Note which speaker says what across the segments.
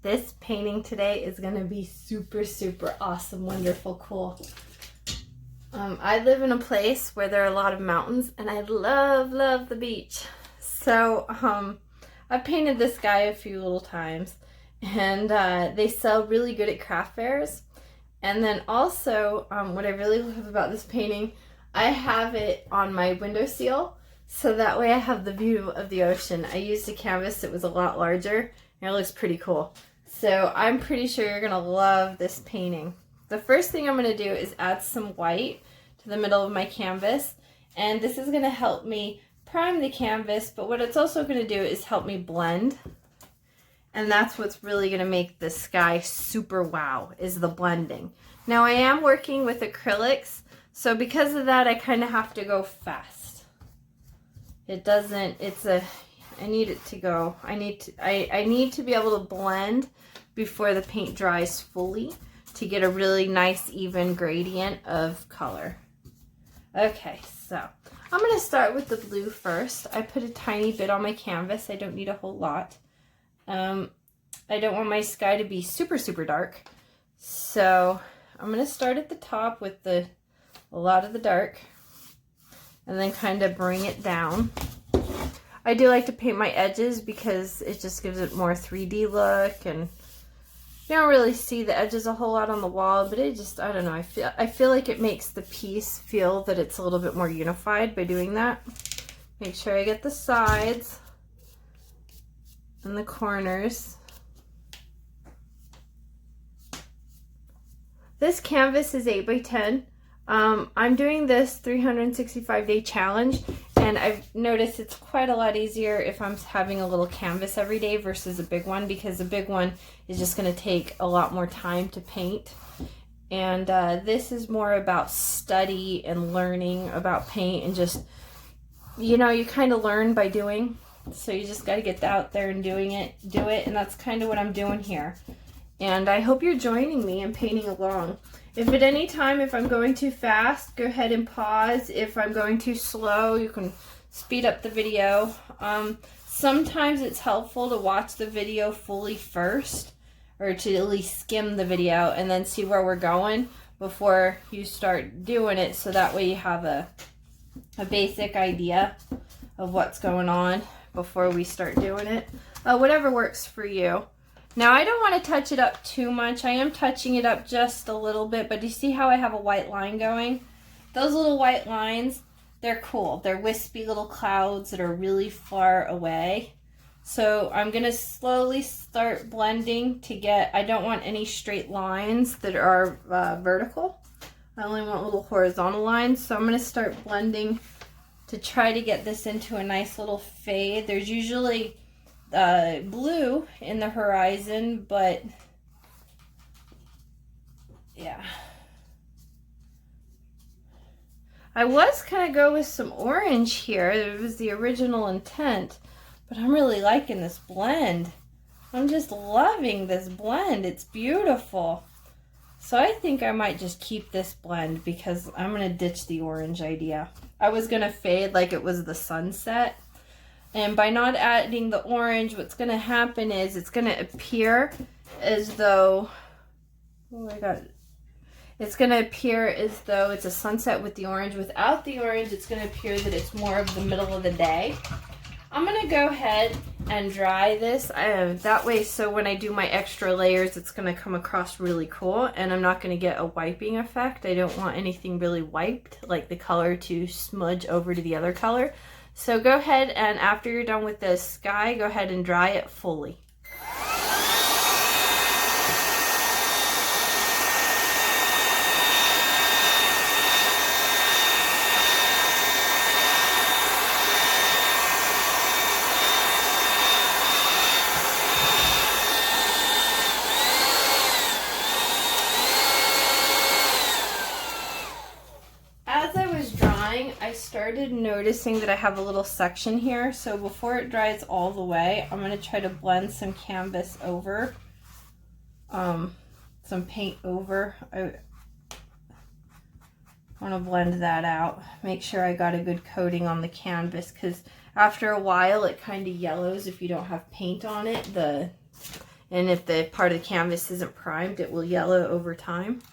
Speaker 1: This painting today is going to be super, super awesome, wonderful, cool. I live in a place where there are a lot of mountains, and I love, love the beach. So I've painted this guy a few little times, and they sell really good at craft fairs. And then also, what I really love about this painting, I have it on my windowsill, so that way I have the view of the ocean. I used a canvas that was a lot larger, and it looks pretty cool. So I'm pretty sure you're gonna love this painting. The first thing I'm gonna do is add some white to the middle of my canvas, and this is gonna help me prime the canvas, but what it's also gonna do is help me blend. And that's what's really gonna make the sky super wow, is the blending. Now I am working with acrylics, so because of that I kind of have to go fast. I need it to go, I need to be able to blend before the paint dries fully to get a really nice even gradient of color. Okay, so I'm going to start with the blue first. I put a tiny bit on my canvas. I don't need a whole lot. I don't want my sky to be super, super dark. So I'm going to start at the top with a lot of the dark and then kind of bring it down. I do like to paint my edges because it just gives it more 3D look, and you don't really see the edges a whole lot on the wall, but it just, I don't know, I feel like it makes the piece feel that it's a little bit more unified by doing that. Make sure I get the sides and the corners. This canvas is 8 by 10. I'm doing this 365-day challenge, and I've noticed it's quite a lot easier if I'm having a little canvas every day versus a big one, because a big one is just going to take a lot more time to paint. And this is more about study and learning about paint, and just, you know, you kind of learn by doing. So you just got to get out there and do it, and that's kind of what I'm doing here. And I hope you're joining me and painting along. If at any time, if I'm going too fast, go ahead and pause. If I'm going too slow, you can speed up the video. Sometimes it's helpful to watch the video fully first, or to at least skim the video and then see where we're going before you start doing it, so that way you have a basic idea of what's going on before we start doing it. Whatever works for you. Now, I don't want to touch it up too much. I am touching it up just a little bit, but do you see how I have a white line going? Those little white lines, they're cool. They're wispy little clouds that are really far away. So I'm going to slowly start blending to get, I don't want any straight lines that are vertical. I only want little horizontal lines. So I'm going to start blending to try to get this into a nice little fade. There's usually blue in the horizon, but yeah, I was kind of go with some orange here. It was the original intent, but I'm really liking this blend. I'm just loving this blend. It's beautiful. So I think I might just keep this blend because I'm gonna ditch the orange idea. I was gonna fade like it was the sunset. And by not adding the orange, what's going to happen is it's going to appear as though, it's going to appear as though it's a sunset with the orange. Without the orange, it's going to appear that it's more of the middle of the day. I'm going to go ahead and dry this that way, so when I do my extra layers, it's going to come across really cool, and I'm not going to get a wiping effect. I don't want anything really wiped, like the color to smudge over to the other color. So go ahead, and after you're done with the sky, go ahead and dry it fully. I started noticing that I have a little section here, so before it dries all the way, I'm going to try to blend some canvas over, some paint over. I want to blend that out, make sure I got a good coating on the canvas, because after a while it kind of yellows if you don't have paint on it. And if the part of the canvas isn't primed, it will yellow over time.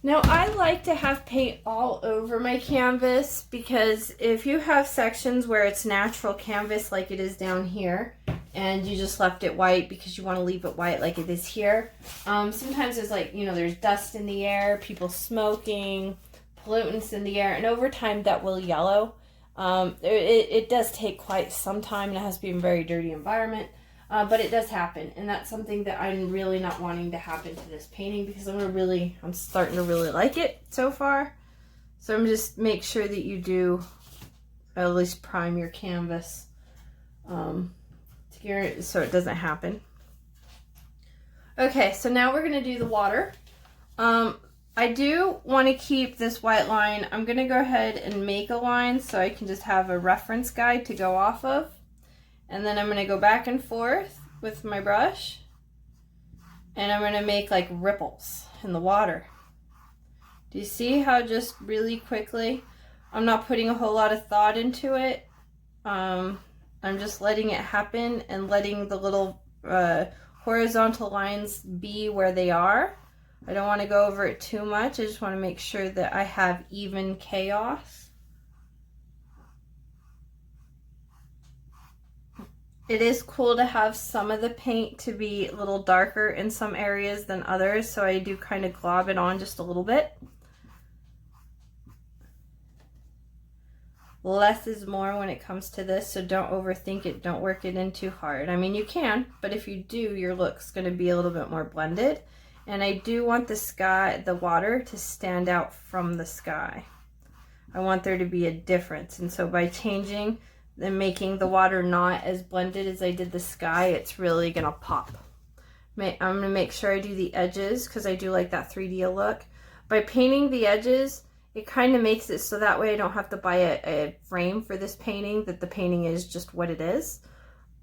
Speaker 1: Now I like to have paint all over my canvas because if you have sections where it's natural canvas like it is down here and you just left it white because you want to leave it white like it is here, sometimes there's like, you know, there's dust in the air, people smoking, pollutants in the air, and over time that will yellow. It does take quite some time and it has to be in a very dirty environment. But it does happen, and that's something that I'm really not wanting to happen to this painting because I'm starting to really like it so far. So I'm just make sure that you do at least prime your canvas so it doesn't happen. Okay, so now we're going to do the water. I do want to keep this white line. I'm going to go ahead and make a line so I can just have a reference guide to go off of. And then I'm going to go back and forth with my brush. And I'm going to make like ripples in the water. Do you see how just really quickly, I'm not putting a whole lot of thought into it. I'm just letting it happen and letting the little horizontal lines be where they are. I don't want to go over it too much. I just want to make sure that I have even chaos. It is cool to have some of the paint to be a little darker in some areas than others, so I do kind of glob it on just a little bit. Less is more when it comes to this, so don't overthink it. Don't work it in too hard. I mean, you can, but if you do, your look's going to be a little bit more blended. And I do want the sky, the water, to stand out from the sky. I want there to be a difference, and so by changing and making the water not as blended as I did the sky, it's really gonna pop. I'm gonna make sure I do the edges because I do like that 3D look. By painting the edges, it kind of makes it so that way I don't have to buy a frame for this painting, that the painting is just what it is.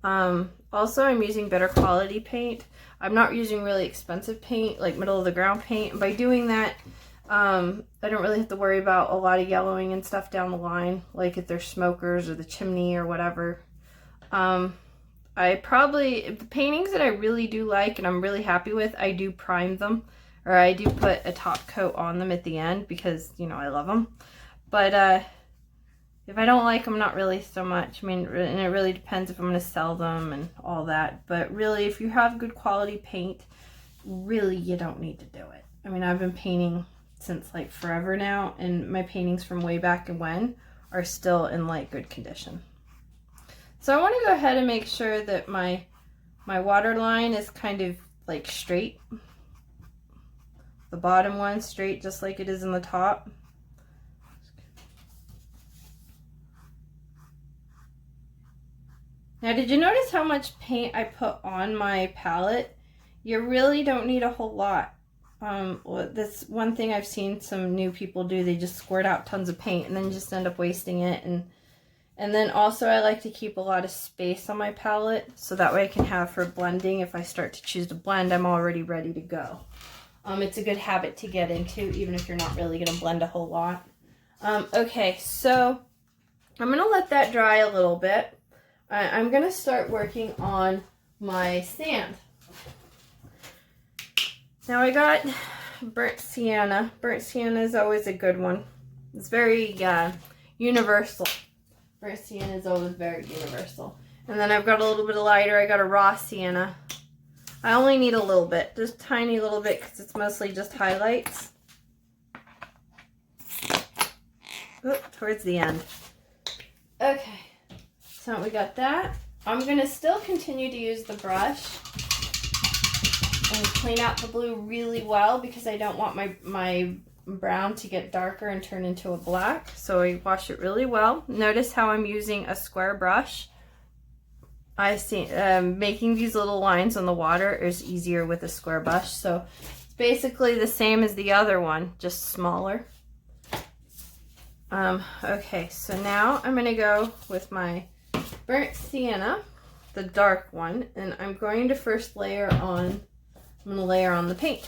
Speaker 1: Also, I'm using better quality paint. I'm not using really expensive paint, like middle of the ground paint. And by doing that, I don't really have to worry about a lot of yellowing and stuff down the line, like if they're smokers or the chimney or whatever. The paintings that I really do like and I'm really happy with, I do prime them, or I do put a top coat on them at the end because, you know, I love them. But if I don't like them, not really so much. I mean, and it really depends if I'm going to sell them and all that. But really, if you have good quality paint, really you don't need to do it. I mean, I've been painting since like forever now, and my paintings from way back and when are still in like good condition. So I want to go ahead and make sure that my water line is kind of like straight. The bottom one straight just like it is in the top. Now, did you notice how much paint I put on my palette? You really don't need a whole lot. That's one thing I've seen some new people do. They just squirt out tons of paint and then just end up wasting it. And then also I like to keep a lot of space on my palette so that way I can have for blending. If I start to choose to blend, I'm already ready to go. It's a good habit to get into, even if you're not really going to blend a whole lot. Okay, so I'm going to let that dry a little bit. I'm going to start working on my sand. Now I got burnt sienna. Burnt sienna is always a good one. It's very universal. Burnt sienna is always very universal. And then I've got a little bit of lighter. I got a raw sienna. I only need a little bit, just a tiny little bit, because it's mostly just highlights. Towards the end. Okay. So So now we got that. I'm going to still continue to use the brush and clean out the blue really well because I don't want my brown to get darker and turn into a black. So I wash it really well. Notice how I'm using a square brush. I see making these little lines on the water is easier with a square brush. So it's basically the same as the other one, just smaller. Okay, so now I'm going to go with my burnt sienna, the dark one, and I'm going to first layer on the paint.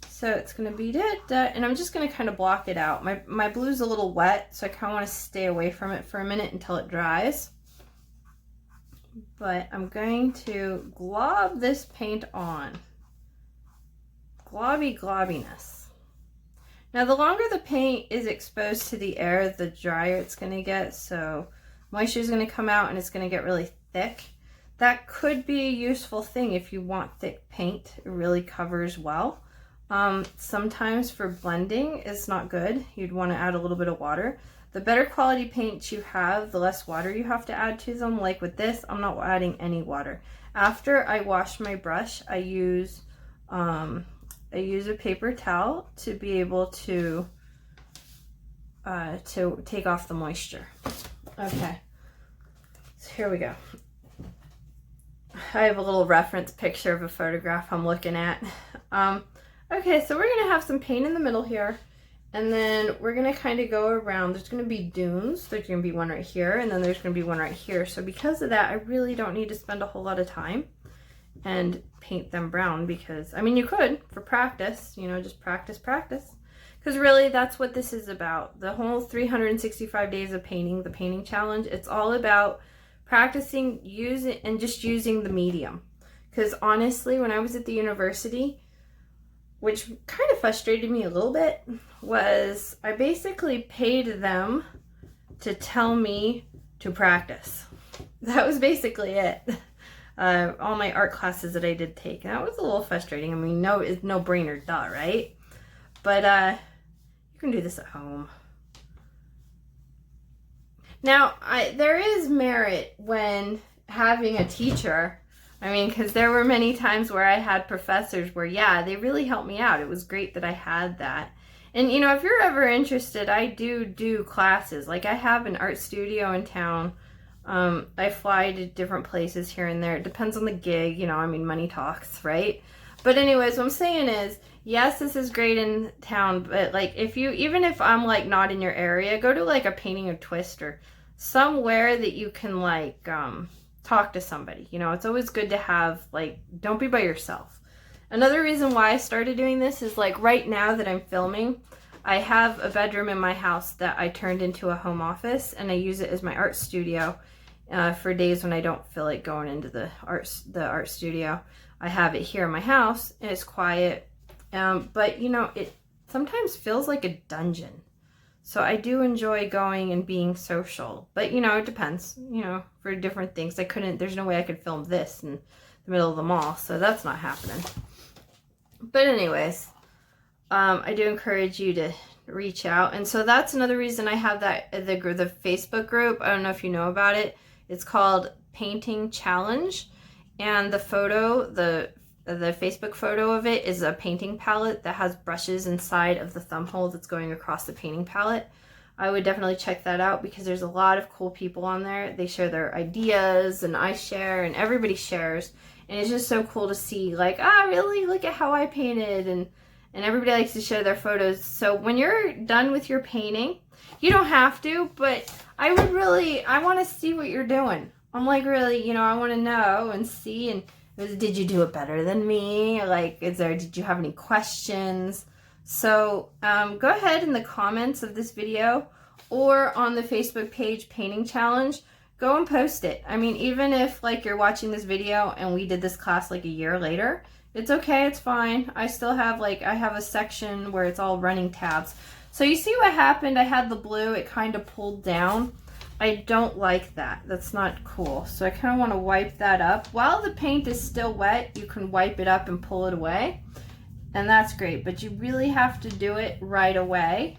Speaker 1: So it's going to be that, and I'm just going to kind of block it out. My blue's a little wet, so I kind of want to stay away from it for a minute until it dries. But I'm going to glob this paint on. Globbiness. Now, the longer the paint is exposed to the air, the drier it's going to get. So moisture is going to come out and it's going to get really thick. That could be a useful thing if you want thick paint. It really covers well. Sometimes for blending, it's not good. You'd want to add a little bit of water. The better quality paints you have, the less water you have to add to them. Like with this, I'm not adding any water. After I wash my brush, I use a paper towel to be able to take off the moisture. Okay, so here we go. I have a little reference picture of a photograph I'm looking at. Okay, so we're gonna have some paint in the middle here, and then we're gonna kind of go around. There's gonna be dunes. There's gonna be one right here, and then there's gonna be one right here. So because of that, I really don't need to spend a whole lot of time and paint them brown, because I mean, you could for practice, you know, just practice, because really that's what this is about. The whole 365 days of painting, the painting challenge, it's all about practicing using the medium. Because honestly, when I was at the university, which kind of frustrated me a little bit, was I basically paid them to tell me to practice. That was basically it. All my art classes that I did take. And that was a little frustrating. I mean, no, it's no brainer, duh, right? But you can do this at home. Now, there is merit when having a teacher. I mean, because there were many times where I had professors where, yeah, they really helped me out. It was great that I had that. And, you know, if you're ever interested, I do classes. Like, I have an art studio in town. I fly to different places here and there. It depends on the gig, you know, I mean, money talks, right? But anyways, what I'm saying is, yes, this is great in town, but like even if I'm like not in your area, go to like a painting or twist or somewhere that you can like talk to somebody. You know, it's always good to have, like, don't be by yourself. Another reason why I started doing this is like right now that I'm filming, I have a bedroom in my house that I turned into a home office, and I use it as my art studio for days when I don't feel like going into the art studio. I have it here in my house, and it's quiet, but you know, it sometimes feels like a dungeon. So I do enjoy going and being social, but you know, it depends, you know, for different things. There's no way I could film this in the middle of the mall, so that's not happening. But anyways, I do encourage you to reach out. And so that's another reason I have that, the Facebook group. I don't know if you know about it. It's called Painting Challenge. And the photo, the Facebook photo of it is a painting palette that has brushes inside of the thumb hole that's going across the painting palette. I would definitely check that out because there's a lot of cool people on there. They share their ideas, and I share, and everybody shares. And it's just so cool to see, like, really, look at how I painted, and everybody likes to share their photos. So when you're done with your painting, you don't have to, but I want to see what you're doing. I'm like, really, you know, I want to know and see, and did you do it better than me? Like, did you have any questions? So go ahead in the comments of this video or on the Facebook page Painting Challenge, go and post it. I mean, even if like you're watching this video and we did this class like a year later, it's okay, it's fine. I still have I have a section where it's all running tabs. So you see what happened? I had the blue, it kind of pulled down. I don't like that. That's not cool. So I kind of want to wipe that up. While the paint is still wet, you can wipe it up and pull it away. And that's great, but you really have to do it right away.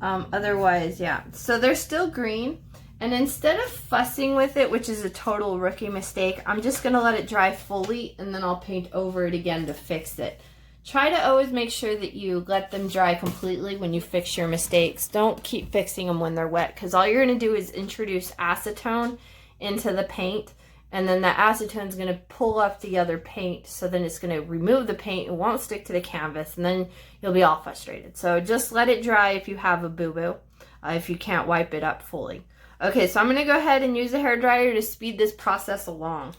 Speaker 1: Otherwise, yeah. So they're still green. And instead of fussing with it, which is a total rookie mistake, I'm just going to let it dry fully and then I'll paint over it again to fix it. Try to always make sure that you let them dry completely when you fix your mistakes. Don't keep fixing them when they're wet, because all you're going to do is introduce acetone into the paint, and then that acetone is going to pull up the other paint, so then it's going to remove the paint. It won't stick to the canvas, and then you'll be all frustrated. So just let it dry if you have a boo-boo, if you can't wipe it up fully. Okay, so I'm going to go ahead and use a hairdryer to speed this process along.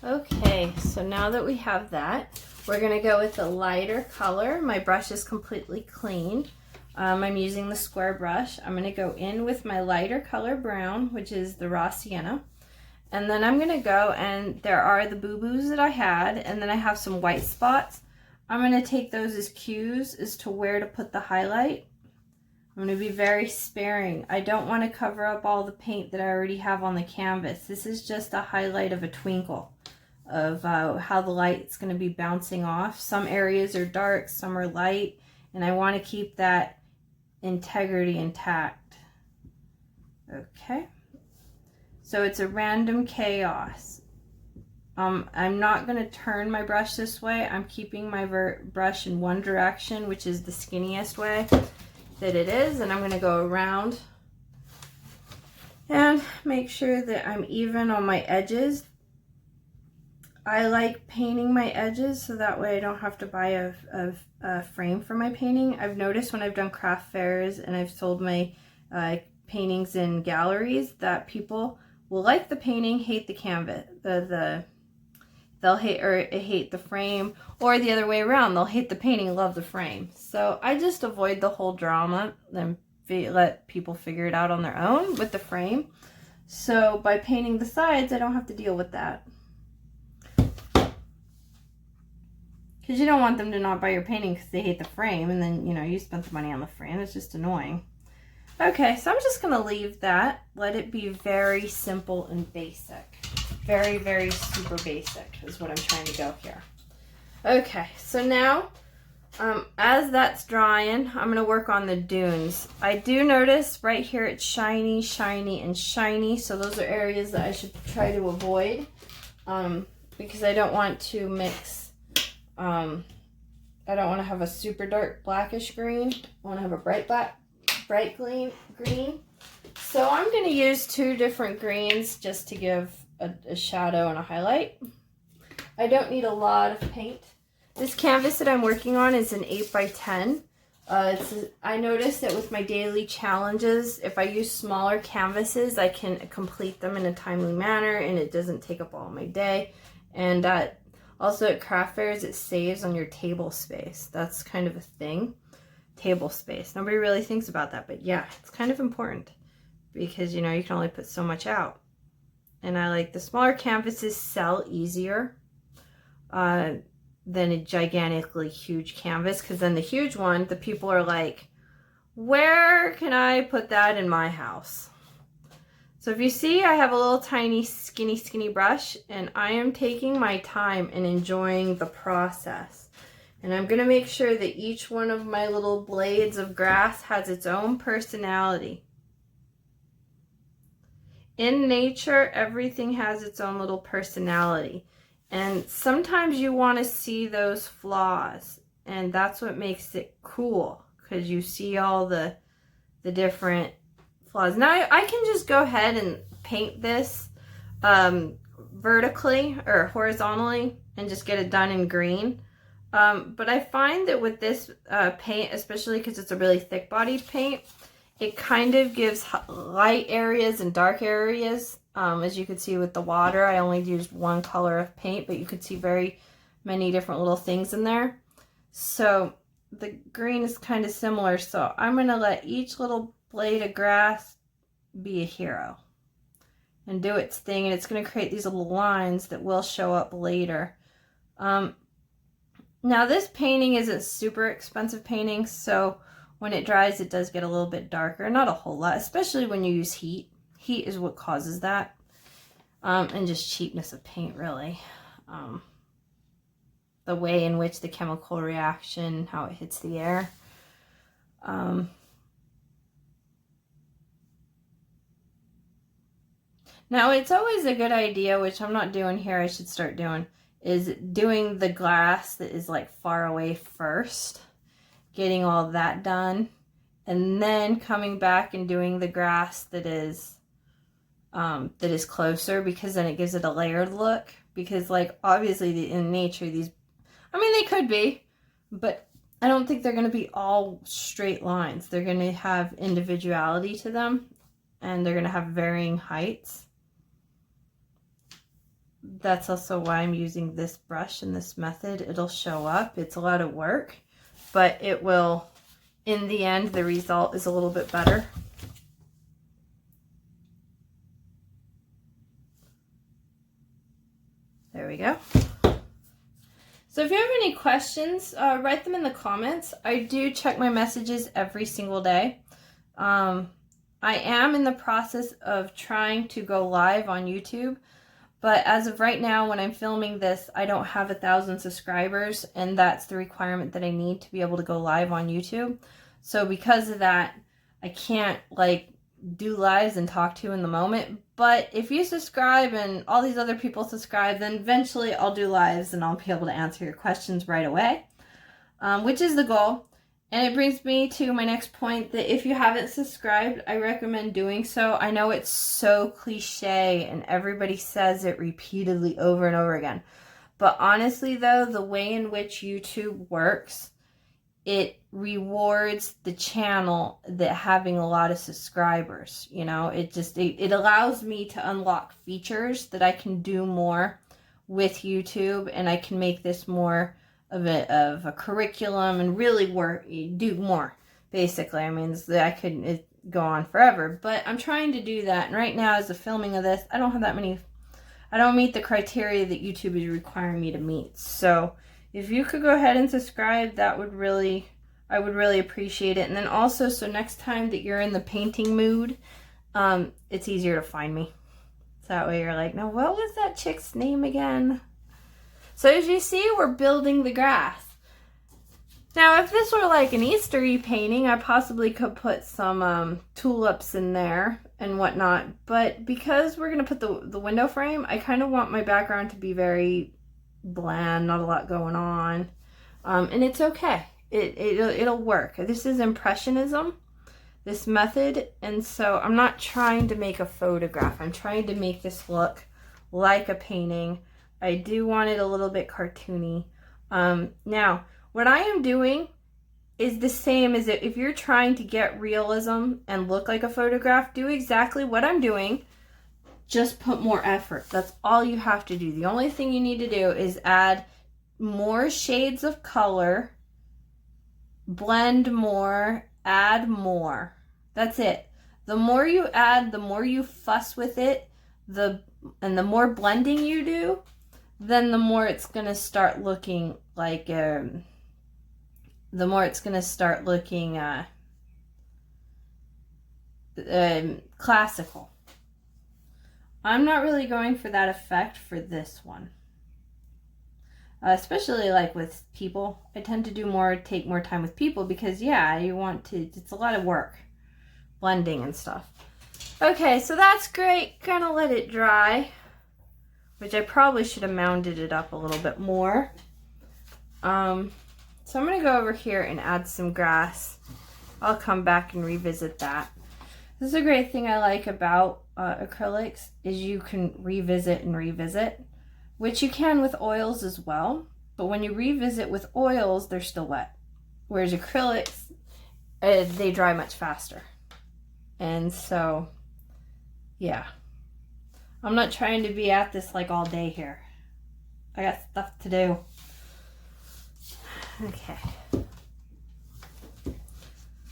Speaker 1: Okay, so now that we have that, we're going to go with a lighter color. My brush is completely clean. I'm using the square brush. I'm going to go in with my lighter color brown, which is the raw sienna. And then I'm going to go, and there are the boo-boos that I had, and then I have some white spots. I'm going to take those as cues as to where to put the highlight. I'm going to be very sparing. I don't want to cover up all the paint that I already have on the canvas. This is just a highlight of a twinkle of how the light's going to be bouncing off. Some areas are dark, some are light, and I want to keep that integrity intact. Okay, so it's a random chaos. I'm not going to turn my brush this way. I'm keeping my brush in one direction, which is the skinniest way that it is, and I'm going to go around and make sure that I'm even on my edges. I like painting my edges so that way I don't have to buy a frame for my painting. I've noticed when I've done craft fairs and I've sold my paintings in galleries that people will like the painting, hate the canvas. They'll hate the frame, or the other way around. They'll hate the painting, love the frame. So I just avoid the whole drama and let people figure it out on their own with the frame. So by painting the sides, I don't have to deal with that. Because you don't want them to not buy your painting because they hate the frame, and then, you know, you spent the money on the frame. It's just annoying. Okay, so I'm just going to leave that. Let it be very simple and basic. Very, very super basic is what I'm trying to go here. Okay, so now, as that's drying, I'm going to work on the dunes. I do notice right here it's shiny, shiny, and shiny, so those are areas that I should try to avoid because I don't want to mix. I don't want to have a super dark blackish green. I want to have a bright green. So I'm going to use two different greens just to give a shadow and a highlight. I don't need a lot of paint. This canvas that I'm working on is an 8x10. I noticed that with my daily challenges, if I use smaller canvases, I can complete them in a timely manner and it doesn't take up all my day. And also at craft fairs, it saves on your table space. That's kind of a thing. table space. Nobody really thinks about that, but yeah, it's kind of important because, you know, you can only put so much out. And I like the smaller canvases sell easier than a gigantically huge canvas, because then the huge one, the people are like, where can I put that in my house? So if you see, I have a little tiny skinny brush, and I am taking my time and enjoying the process. And I'm going to make sure that each one of my little blades of grass has its own personality. In nature, everything has its own little personality. And sometimes you want to see those flaws. And that's what makes it cool, because you see all the different flaws. Now, I can just go ahead and paint this vertically or horizontally and just get it done in green. But I find that with this paint, especially because it's a really thick bodied paint, it kind of gives light areas and dark areas. As you can see with the water, I only used one color of paint, but you could see very many different little things in there. So the green is kind of similar. So I'm going to let each little blade of grass be a hero and do its thing. And it's going to create these little lines that will show up later. Now this painting isn't super expensive painting, so when it dries, it does get a little bit darker. Not a whole lot, especially when you use heat. Heat is what causes that. And just cheapness of paint, really. The way in which the chemical reaction, how it hits the air. Now, it's always a good idea, which I'm not doing here, I should start doing, is doing the glass that is like far away first. Getting all that done, and then coming back and doing the grass that is closer, because then it gives it a layered look. Because, like, obviously in nature, these, I mean, they could be, but I don't think they're going to be all straight lines. They're going to have individuality to them, and they're going to have varying heights. That's also why I'm using this brush and this method. It'll show up. It's a lot of work, but it will, in the end, the result is a little bit better. There we go. So if you have any questions, write them in the comments. I do check my messages every single day. I am in the process of trying to go live on YouTube. But as of right now, when I'm filming this, I don't have 1,000 subscribers, and that's the requirement that I need to be able to go live on YouTube. So because of that, I can't, like, do lives and talk to you in the moment. But if you subscribe and all these other people subscribe, then eventually I'll do lives and I'll be able to answer your questions right away, which is the goal. And it brings me to my next point, that if you haven't subscribed, I recommend doing so. I know it's so cliche and everybody says it repeatedly over and over again. But honestly, though, the way in which YouTube works, it rewards the channel that having a lot of subscribers. You know, it allows me to unlock features that I can do more with YouTube, and I can make this more of a curriculum and really do more, basically. I mean, I could go on forever, but I'm trying to do that. And right now, as the filming of this, I don't have that many, I don't meet the criteria that YouTube is requiring me to meet. So if you could go ahead and subscribe, I would really appreciate it. And then also, so next time that you're in the painting mood, it's easier to find me. So that way you're like, now what was that chick's name again? So as you see, we're building the grass. Now, if this were like an Easter-y painting, I possibly could put some tulips in there and whatnot. But because we're going to put the window frame, I kind of want my background to be very bland, not a lot going on. And it's okay. It'll work. This is Impressionism, this method. And so I'm not trying to make a photograph. I'm trying to make this look like a painting. I do want it a little bit cartoony. Now, what I am doing is the same as if you're trying to get realism and look like a photograph, do exactly what I'm doing. Just put more effort. That's all you have to do. The only thing you need to do is add more shades of color blend more, add more. That's it. The more you add, the more you fuss with it, and the more blending you do, then the more it's going to start looking like, classical. I'm not really going for that effect for this one. Especially like with people. I tend to take more time with people because, yeah, it's a lot of work. Blending and stuff. Okay, so that's great. Gonna let it dry. Which I probably should have mounded it up a little bit more. So I'm going to go over here and add some grass. I'll come back and revisit that. This is a great thing I like about acrylics is you can revisit and revisit, which you can with oils as well. But when you revisit with oils, they're still wet. Whereas acrylics, they dry much faster. And so, yeah. I'm not trying to be at this like all day here. I got stuff to do. Okay.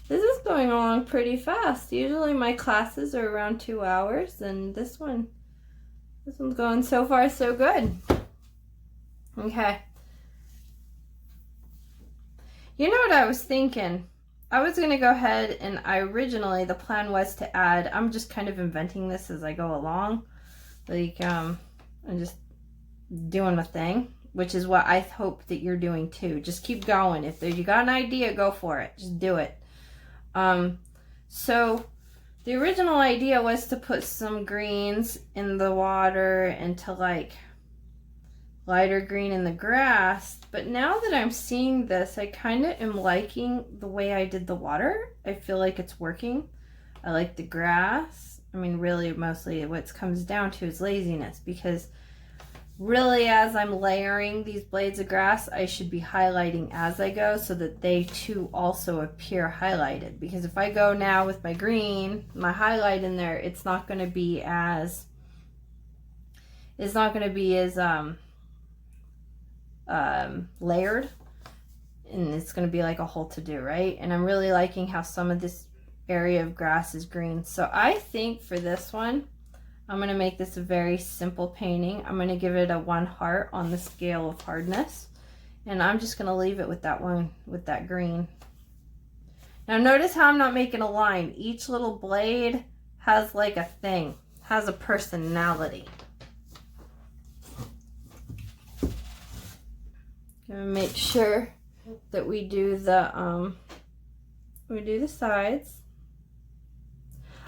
Speaker 1: This is going along pretty fast. Usually my classes are around 2 hours, and this one's going so far so good. Okay. You know what I was thinking? I was going to go ahead and originally the plan was to add, I'm just kind of inventing this as I go along. Like, I'm just doing my thing, which is what I hope that you're doing too. Just keep going. If you got an idea, go for it. Just do it. So the original idea was to put some greens in the water and to like lighter green in the grass. But now that I'm seeing this, I kind of am liking the way I did the water. I feel like it's working. I like the grass. I mean, really, mostly what it comes down to is laziness, because really, as I'm layering these blades of grass, I should be highlighting as I go so that they too also appear highlighted. Because if I go now with my green, my highlight in there, it's not going to be as layered, and it's going to be like a whole to-do, right? And I'm really liking how some of this area of grass is green. So I think for this one, I'm going to make this a very simple painting. I'm going to give it a 1 heart on the scale of hardness, and I'm just going to leave it with that one, with that green. Now notice how I'm not making a line. Each little blade has like a thing, has a personality. Gonna make sure that we do the sides.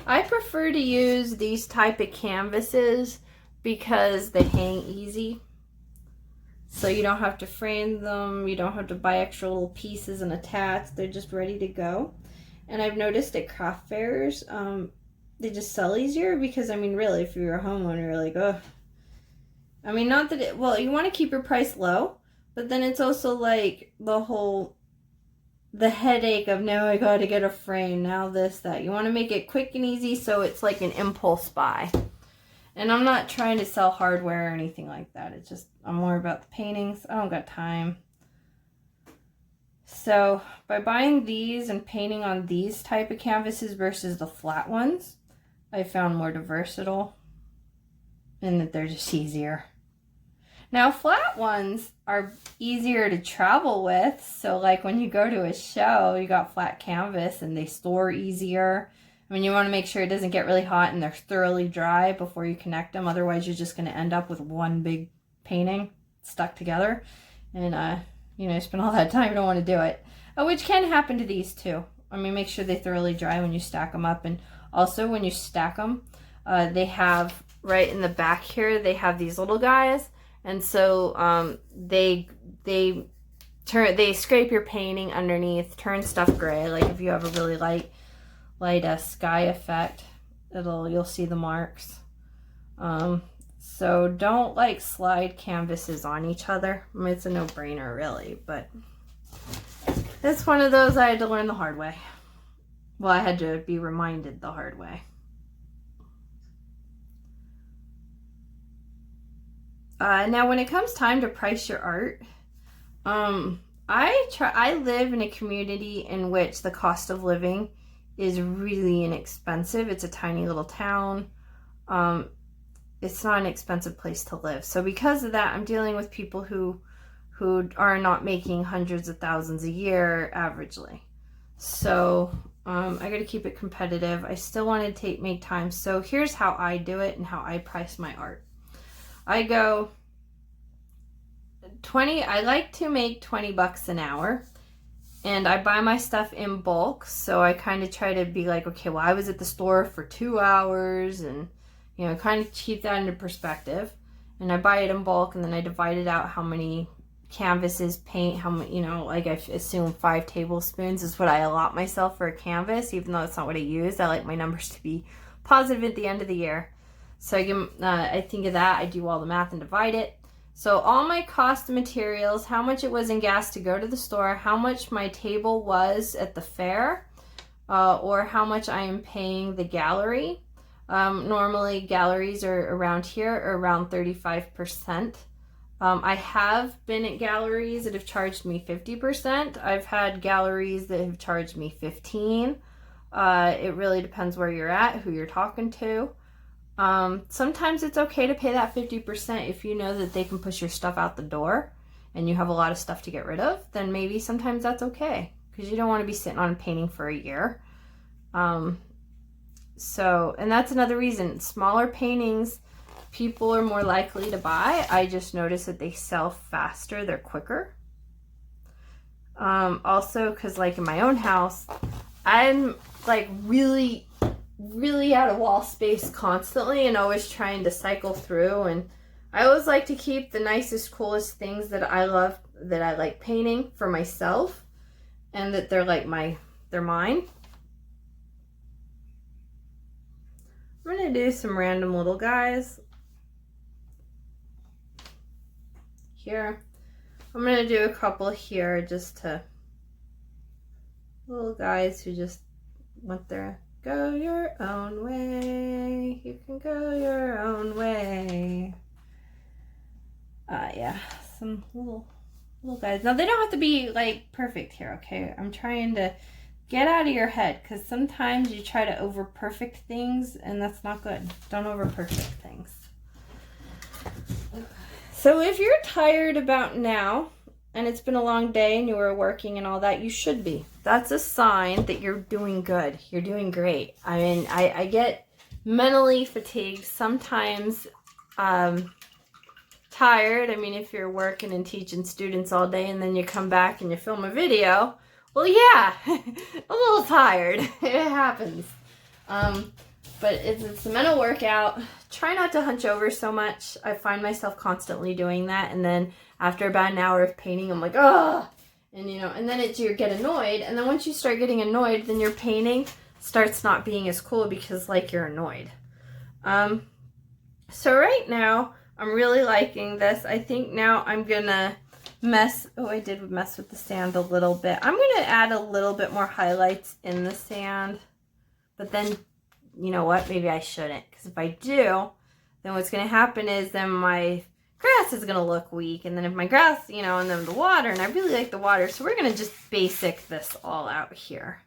Speaker 1: I prefer to use these type of canvases because they hang easy. So you don't have to frame them, you don't have to buy extra little pieces and attach, they're just ready to go. And I've noticed at craft fairs, they just sell easier because, I mean, really, if you're a homeowner, you're like, oh. I mean, not that it, well, you want to keep your price low, but then it's also like the headache of, now I gotta get a frame, now this, that. You want to make it quick and easy so it's like an impulse buy. And I'm not trying to sell hardware or anything like that. It's just, I'm more about the paintings. I don't got time. So by buying these and painting on these type of canvases versus the flat ones, I found more versatile and that they're just easier. Now, flat ones are easier to travel with. So like when you go to a show, you got flat canvas and they store easier. I mean, you want to make sure it doesn't get really hot and they're thoroughly dry before you connect them. Otherwise, you're just going to end up with one big painting stuck together. And, you know, spend all that time, you don't want to do it. Which can happen to these too. I mean, make sure they thoroughly dry when you stack them up. And also when you stack them, they have, right in the back here, they have these little guys. And so they scrape your painting underneath, turn stuff gray. Like if you have a really light sky effect, you'll see the marks. So don't like slide canvases on each other. I mean, it's a no-brainer really, but it's one of those I had to learn the hard way. Well, I had to be reminded the hard way. Now when it comes time to price your art, I live in a community in which the cost of living is really inexpensive. It's a tiny little town. It's not an expensive place to live. So because of that, I'm dealing with people who are not making hundreds of thousands a year averagely. So I got to keep it competitive. I still want to make time. So here's how I do it and how I price my art. I go 20. I like to make $20 an hour, and I buy my stuff in bulk. So I kind of try to be like, okay, well, I was at the store for 2 hours, and kind of keep that into perspective. And I buy it in bulk, and then I divide it out how many canvases, paint, how many, like I assume 5 tablespoons is what I allot myself for a canvas, even though that's not what I use. I like my numbers to be positive at the end of the year. So I think of that. I do all the math and divide it. So all my cost of materials, how much it was in gas to go to the store, how much my table was at the fair, or how much I am paying the gallery. Normally galleries are around here, or around 35%. I have been at galleries that have charged me 50%. I've had galleries that have charged me 15%. It really depends where you're at, who you're talking to. Sometimes it's okay to pay that 50% if you know that they can push your stuff out the door and you have a lot of stuff to get rid of. Then maybe sometimes that's okay, because you don't want to be sitting on a painting for a year. And that's another reason. Smaller paintings, people are more likely to buy. I just notice that they sell faster. They're quicker. Also, because like in my own house, I'm like really out of wall space constantly and always trying to cycle through. And I always like to keep the nicest, coolest things that I love, that I like painting for myself, and that they're mine. I'm going to do some random little guys here. I'm going to do a couple here, just to little guys who just want their go your own way. You can go your own way. Yeah, some little guys. Now they don't have to be like perfect here, okay? I'm trying to get out of your head, because sometimes you try to over perfect things, and that's not good. Don't over perfect things. So if you're tired about now, and it's been a long day and you were working and all that, you should be. That's a sign that you're doing good. You're doing great. I mean, I get mentally fatigued, sometimes tired. I mean, if you're working and teaching students all day and then you come back and you film a video, well, yeah, a little tired. It happens. But it's a mental workout. Try not to hunch over so much. I find myself constantly doing that, and then after about an hour of painting, I'm like, oh, and and then you get annoyed, and then once you start getting annoyed, then your painting starts not being as cool, because you're annoyed. So right now, I'm really liking this. I think now I'm gonna I did mess with the sand a little bit. I'm gonna add a little bit more highlights in the sand, but then, you know what, maybe I shouldn't, because if I do, then what's gonna happen is then my grass is gonna look weak, and then if my grass, and then the water, and I really like the water, so we're gonna just basic this all out here.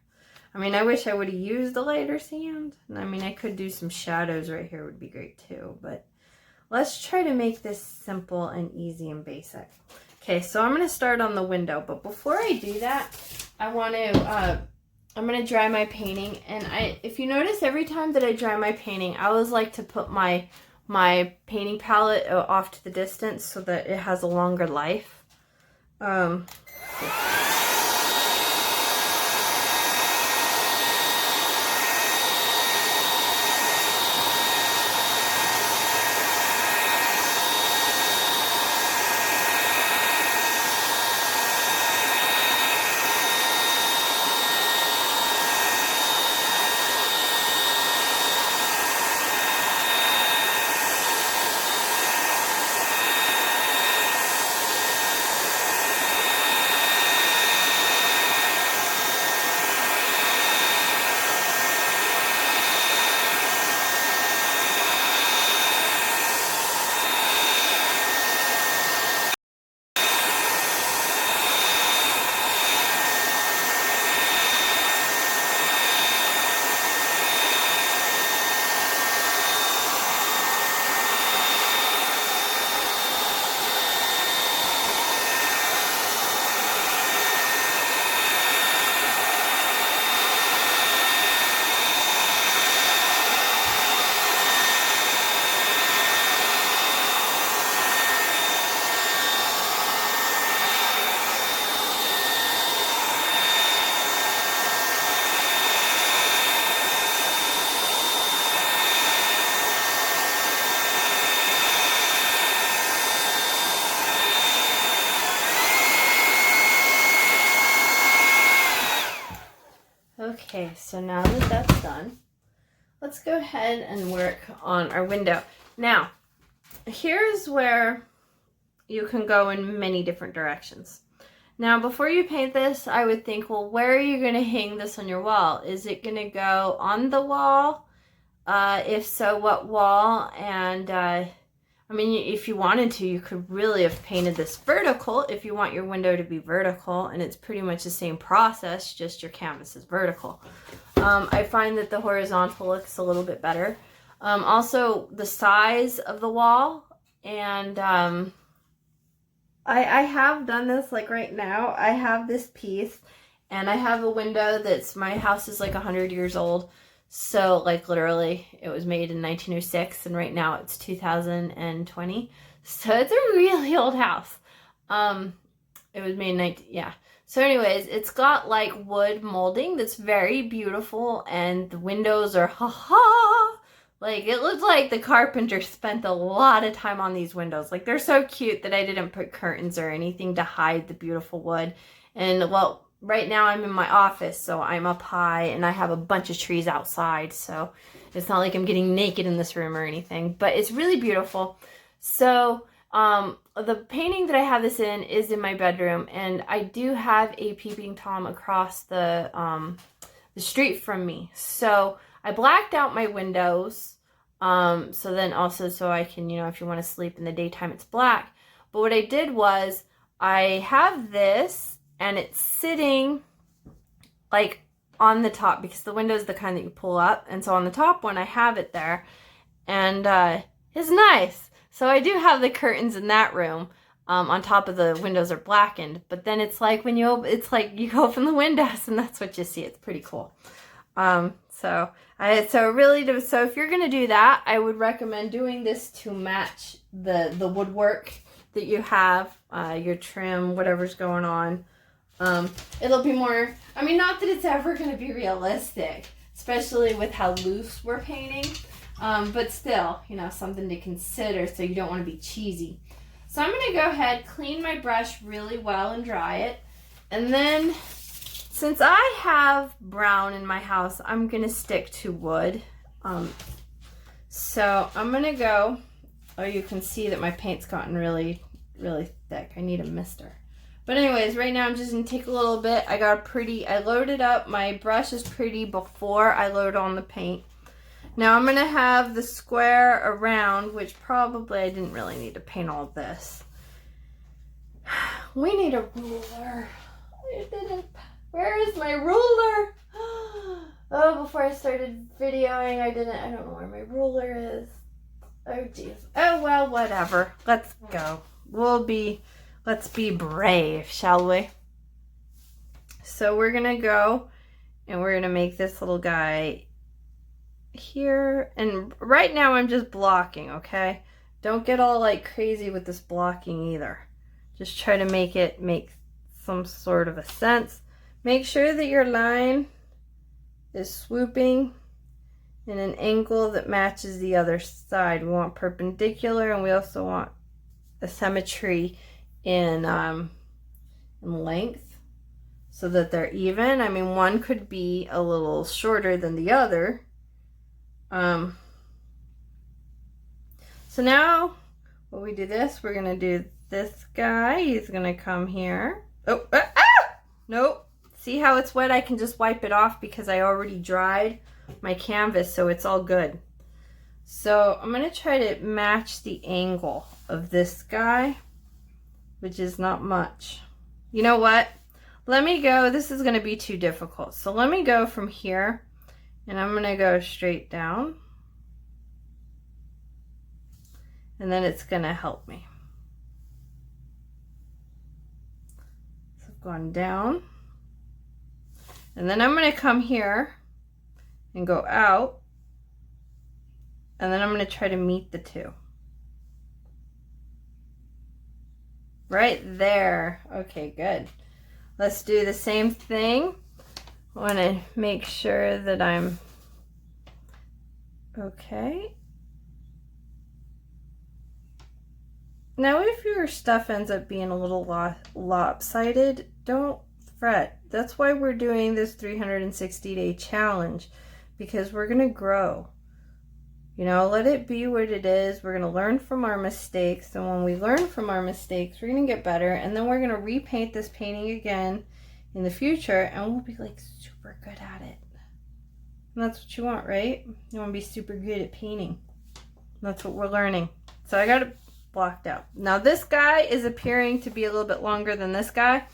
Speaker 1: I mean, I wish I would have used the lighter sand. I mean, I could do some shadows right here, would be great too, but let's try to make this simple and easy and basic. Okay, so I'm gonna start on the window, but before I do that, I'm gonna dry my painting, and if you notice, every time that I dry my painting, I always like to put my painting palette off to the distance so that it has a longer life. Okay, so now that that's done, let's go ahead and work on our window. Now, here's where you can go in many different directions. Now, before you paint this, I would think, well, where are you going to hang this on your wall? Is it going to go on the wall? If so, what wall? And I mean, if you wanted to, you could really have painted this vertical if you want your window to be vertical, and it's pretty much the same process, just your canvas is vertical. I find that the horizontal looks a little bit better. Also, the size of the wall, and I have done this, like right now, I have this piece, and I have a window that's, my house is like 100 years old. So, like, literally, it was made in 1906, and right now it's 2020. So, it's a really old house. It was made in yeah. So, anyways, it's got, like, wood molding that's very beautiful, and the windows are, like, it looks like the carpenter spent a lot of time on these windows. Like, they're so cute that I didn't put curtains or anything to hide the beautiful wood. And, well, right now I'm in my office, so I'm up high, and I have a bunch of trees outside, so it's not like I'm getting naked in this room or anything, but it's really beautiful. So the painting that I have this in is in my bedroom, and I do have a peeping Tom across the street from me. So I blacked out my windows, so then also so I can, you know, if you want to sleep in the daytime, it's black. But what I did was I have this, and it's sitting like on the top, because the window is the kind that you pull up. And so on the top one, I have it there, and it's nice. So I do have the curtains in that room. On top of the windows are blackened, but then it's like when you it's like you open the windows and that's what you see. It's pretty cool. So if you're gonna do that, I would recommend doing this to match the woodwork that you have, your trim, whatever's going on. It'll be more, I mean, not that it's ever going to be realistic, especially with how loose we're painting, but still, you know, something to consider, so you don't want to be cheesy. So I'm going to go ahead, clean my brush really well and dry it, and then since I have brown in my house, I'm going to stick to wood. So I'm going to go, oh, you can see that my paint's gotten really, really thick. I need a mister. But anyways, right now I'm just going to take a little bit. I loaded up, my brush is pretty before I load on the paint. Now I'm going to have the square around, which probably I didn't really need to paint all this. We need a ruler. Where is my ruler? Oh, before I started videoing, I don't know where my ruler is. Oh, geez. Oh, well, whatever. Let's go. Let's be brave, shall we? So we're going to go and we're going to make this little guy here. And right now I'm just blocking, okay? Don't get all like crazy with this blocking either. Just try to make it make some sort of a sense. Make sure that your line is swooping in an angle that matches the other side. We want perpendicular, and we also want a symmetry in length so that they're even. I mean, one could be a little shorter than the other. So now when we do this, we're gonna do this guy. He's gonna come here. Oh, nope. See how it's wet? I can just wipe it off because I already dried my canvas, so it's all good. So I'm gonna try to match the angle of this guy, which is not much. You know what? Let me go. This is gonna be too difficult. So let me go from here, and I'm gonna go straight down, and then it's gonna help me. So I've gone down, and then I'm gonna come here and go out, and then I'm gonna try to meet the two. Right there. Okay, good. Let's do the same thing. I want to make sure that I'm okay. Now, if your stuff ends up being a little lopsided, don't fret. That's why we're doing this 360-day challenge, because we're going to grow. You know, let it be what it is. We're going to learn from our mistakes. And when we learn from our mistakes, we're going to get better. And then we're going to repaint this painting again in the future. And we'll be like super good at it. And that's what you want, right? You want to be super good at painting. That's what we're learning. So I got it blocked out. Now this guy is appearing to be a little bit longer than this guy.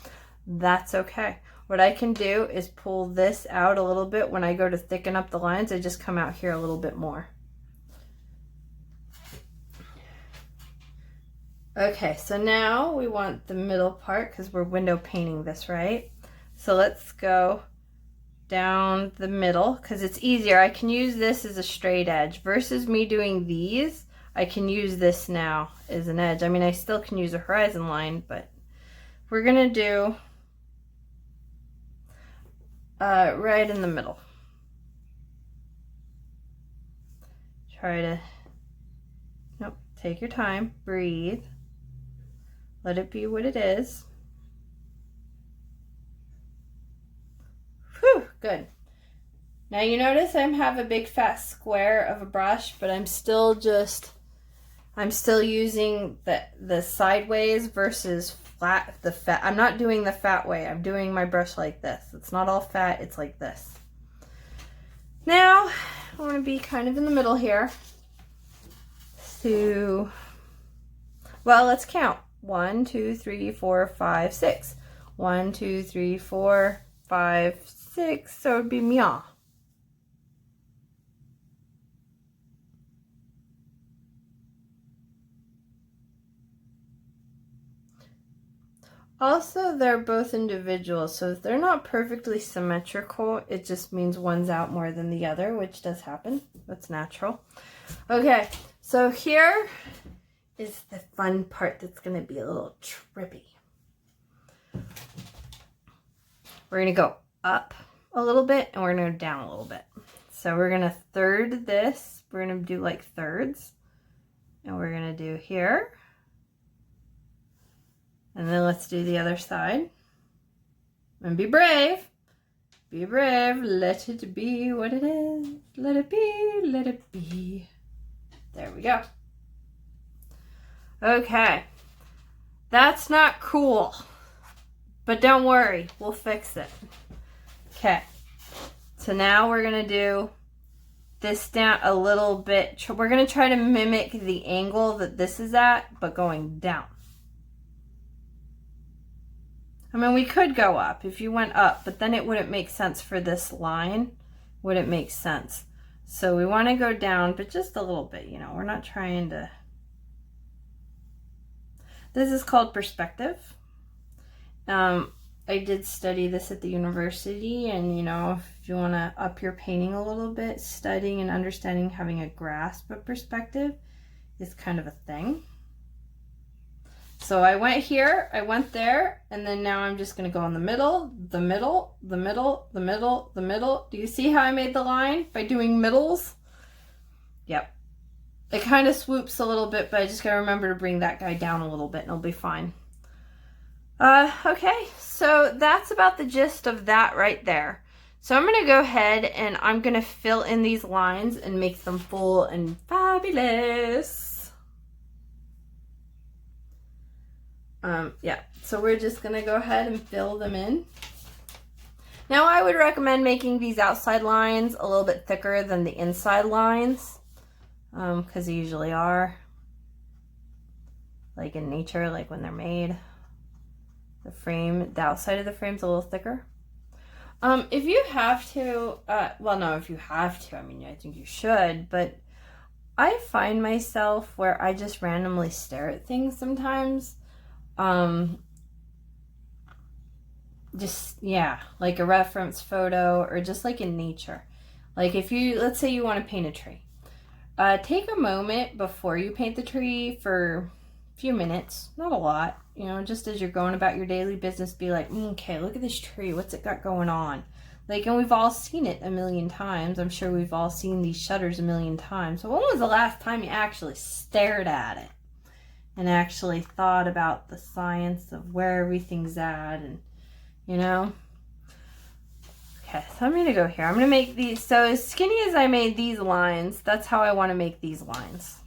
Speaker 1: That's okay. What I can do is pull this out a little bit. When I go to thicken up the lines, I just come out here a little bit more. Okay, so now we want the middle part because we're window painting this, right? So let's go down the middle because it's easier. I can use this as a straight edge versus me doing these. I can use this now as an edge. I mean, I still can use a horizon line, but we're gonna do right in the middle. Try to, nope, take your time, breathe. Let it be what it is. Whew, good. Now you notice I have a big fat square of a brush, but I'm still using the sideways versus flat, the fat. I'm not doing the fat way. I'm doing my brush like this. It's not all fat, it's like this. Now, I want to be kind of in the middle here. So, well, let's count. 1, 2, 3, 4, 5, 6. 1, 2, 3, 4, 5, 6. So it would be meow. Also, they're both individual, so if they're not perfectly symmetrical, it just means one's out more than the other, which does happen. That's natural. Okay, so here is the fun part that's going to be a little trippy. We're going to go up a little bit and we're going to go down a little bit. So we're going to third this. We're going to do like thirds. And we're going to do here. And then let's do the other side. And be brave. Be brave. Let it be what it is. Let it be. Let it be. There we go. Okay, that's not cool, but don't worry, we'll fix it. Okay, so now we're gonna do this down a little bit. We're gonna try to mimic the angle that this is at, but going down. I mean, we could go up if you went up, but then it wouldn't make sense for this line. Wouldn't make sense. So we want to go down, but just a little bit, you know, we're not trying to. This is called perspective. I did study this at the university, and you know, if you want to up your painting a little bit, studying and understanding, having a grasp of perspective is kind of a thing. So I went here, I went there, and then now I'm just going to go in the middle, the middle, the middle, the middle, the middle. Do you see how I made the line by doing middles? Yep. It kind of swoops a little bit, but I just gotta remember to bring that guy down a little bit and it'll be fine. Okay, so that's about the gist of that right there. So I'm gonna go ahead and I'm gonna fill in these lines and make them full and fabulous. Yeah, so we're just gonna go ahead and fill them in. Now I would recommend making these outside lines a little bit thicker than the inside lines. Because they usually are, like in nature, like when they're made. The frame, the outside of the frame's a little thicker. If you have to, well, no, if you have to, I mean, I think you should, but I find myself where I just randomly stare at things sometimes. Just, yeah, like a reference photo or just like in nature. Like if you, let's say you want to paint a tree. Take a moment before you paint the tree for a few minutes, not a lot, you know, just as you're going about your daily business, be like, okay, look at this tree. What's it got going on? Like, and we've all seen it a million times. I'm sure we've all seen these shutters a million times. So when was the last time you actually stared at it and actually thought about the science of where everything's at and, you know? Okay, so I'm going to go here. I'm going to make these, so as skinny as I made these lines, that's how I want to make these lines.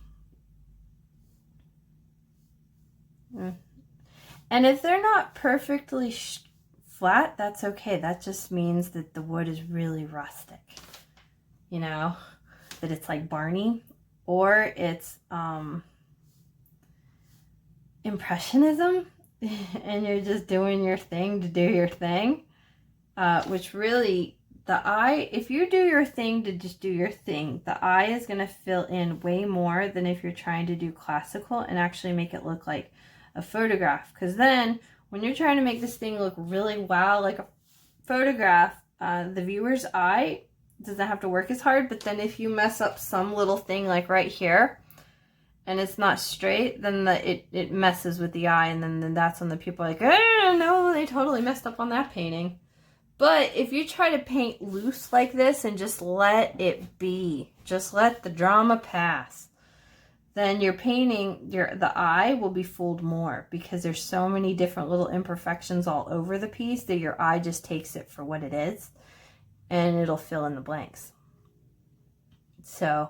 Speaker 1: And if they're not perfectly flat, that's okay. That just means that the wood is really rustic. You know, that it's like Barney, or it's Impressionism, and you're just doing your thing to do your thing. Which really, the eye, if you do your thing to just do your thing, the eye is going to fill in way more than if you're trying to do classical and actually make it look like a photograph. Because then, when you're trying to make this thing look really wow, like a photograph, the viewer's eye doesn't have to work as hard. But then if you mess up some little thing like right here, and it's not straight, then it messes with the eye, and then that's when the people are like, oh, no, they totally messed up on that painting. But if you try to paint loose like this and just let it be, just let the drama pass, then your painting, the eye will be fooled more, because there's so many different little imperfections all over the piece that your eye just takes it for what it is, and it'll fill in the blanks. So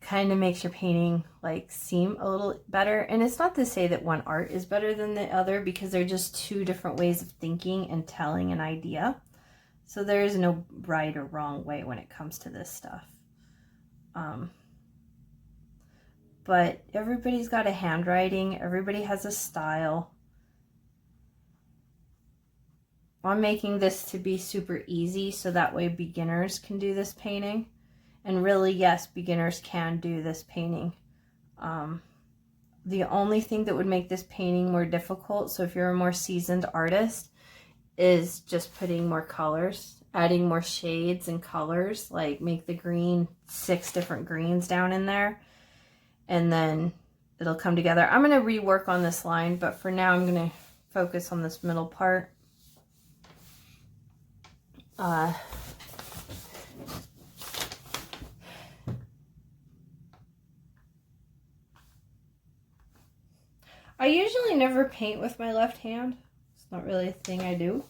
Speaker 1: kind of makes your painting like seem a little better. And it's not to say that one art is better than the other, because they're just two different ways of thinking and telling an idea. So there is no right or wrong way when it comes to this stuff. But everybody's got a handwriting, everybody has a style. I'm making this to be super easy so that way beginners can do this painting. And really, yes, beginners can do this painting. The only thing that would make this painting more difficult, so if you're a more seasoned artist, is just putting more colors, adding more shades and colors, like make the green 6 different greens down in there, and then it'll come together. I'm going to rework on this line, but for now I'm going to focus on this middle part. I usually never paint with my left hand. It's not really a thing I do.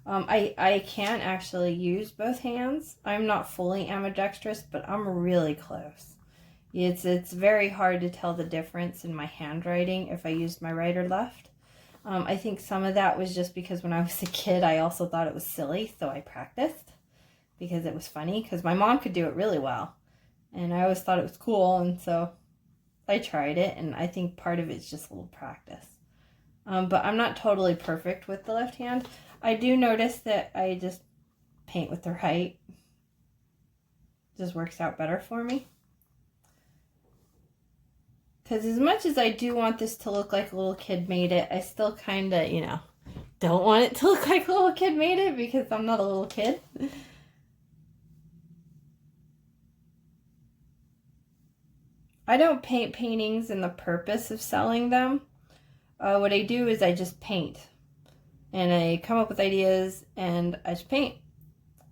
Speaker 1: I can actually use both hands. I'm not fully ambidextrous, but I'm really close. It's very hard to tell the difference in my handwriting if I used my right or left. I think some of that was just because when I was a kid, I also thought it was silly, so I practiced because it was funny, because my mom could do it really well, and I always thought it was cool, and so I tried it, and I think part of it's just a little practice. But I'm not totally perfect with the left hand. I do notice that I just paint with the right. It just works out better for me. Because as much as I do want this to look like a little kid made it, I still kind of, you know, don't want it to look like a little kid made it, because I'm not a little kid. I don't paint paintings in the purpose of selling them. What I do is I just paint. And I come up with ideas and I just paint.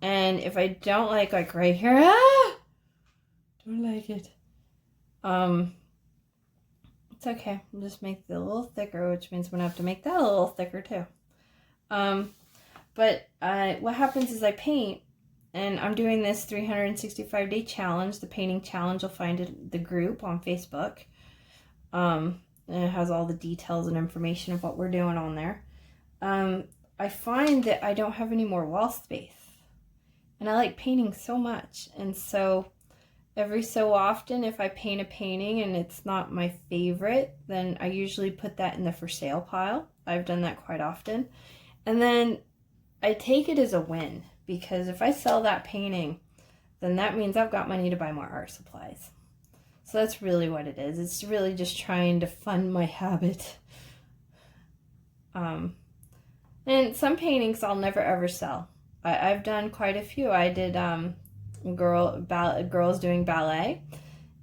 Speaker 1: And if I don't like right here, don't like it. It's okay. I'll just make it a little thicker, which means I'm going to have to make that a little thicker too. But what happens is I paint. And I'm doing this 365-day challenge, the painting challenge. You'll find it, the group on Facebook. And it has all the details and information of what we're doing on there. I find that I don't have any more wall space. And I like painting so much. And so every so often, if I paint a painting and it's not my favorite, then I usually put that in the for sale pile. I've done that quite often. And then I take it as a win. Because if I sell that painting, then that means I've got money to buy more art supplies. So that's really what it is. It's really just trying to fund my habit. And some paintings I'll never ever sell. I've done quite a few. I did girls doing ballet,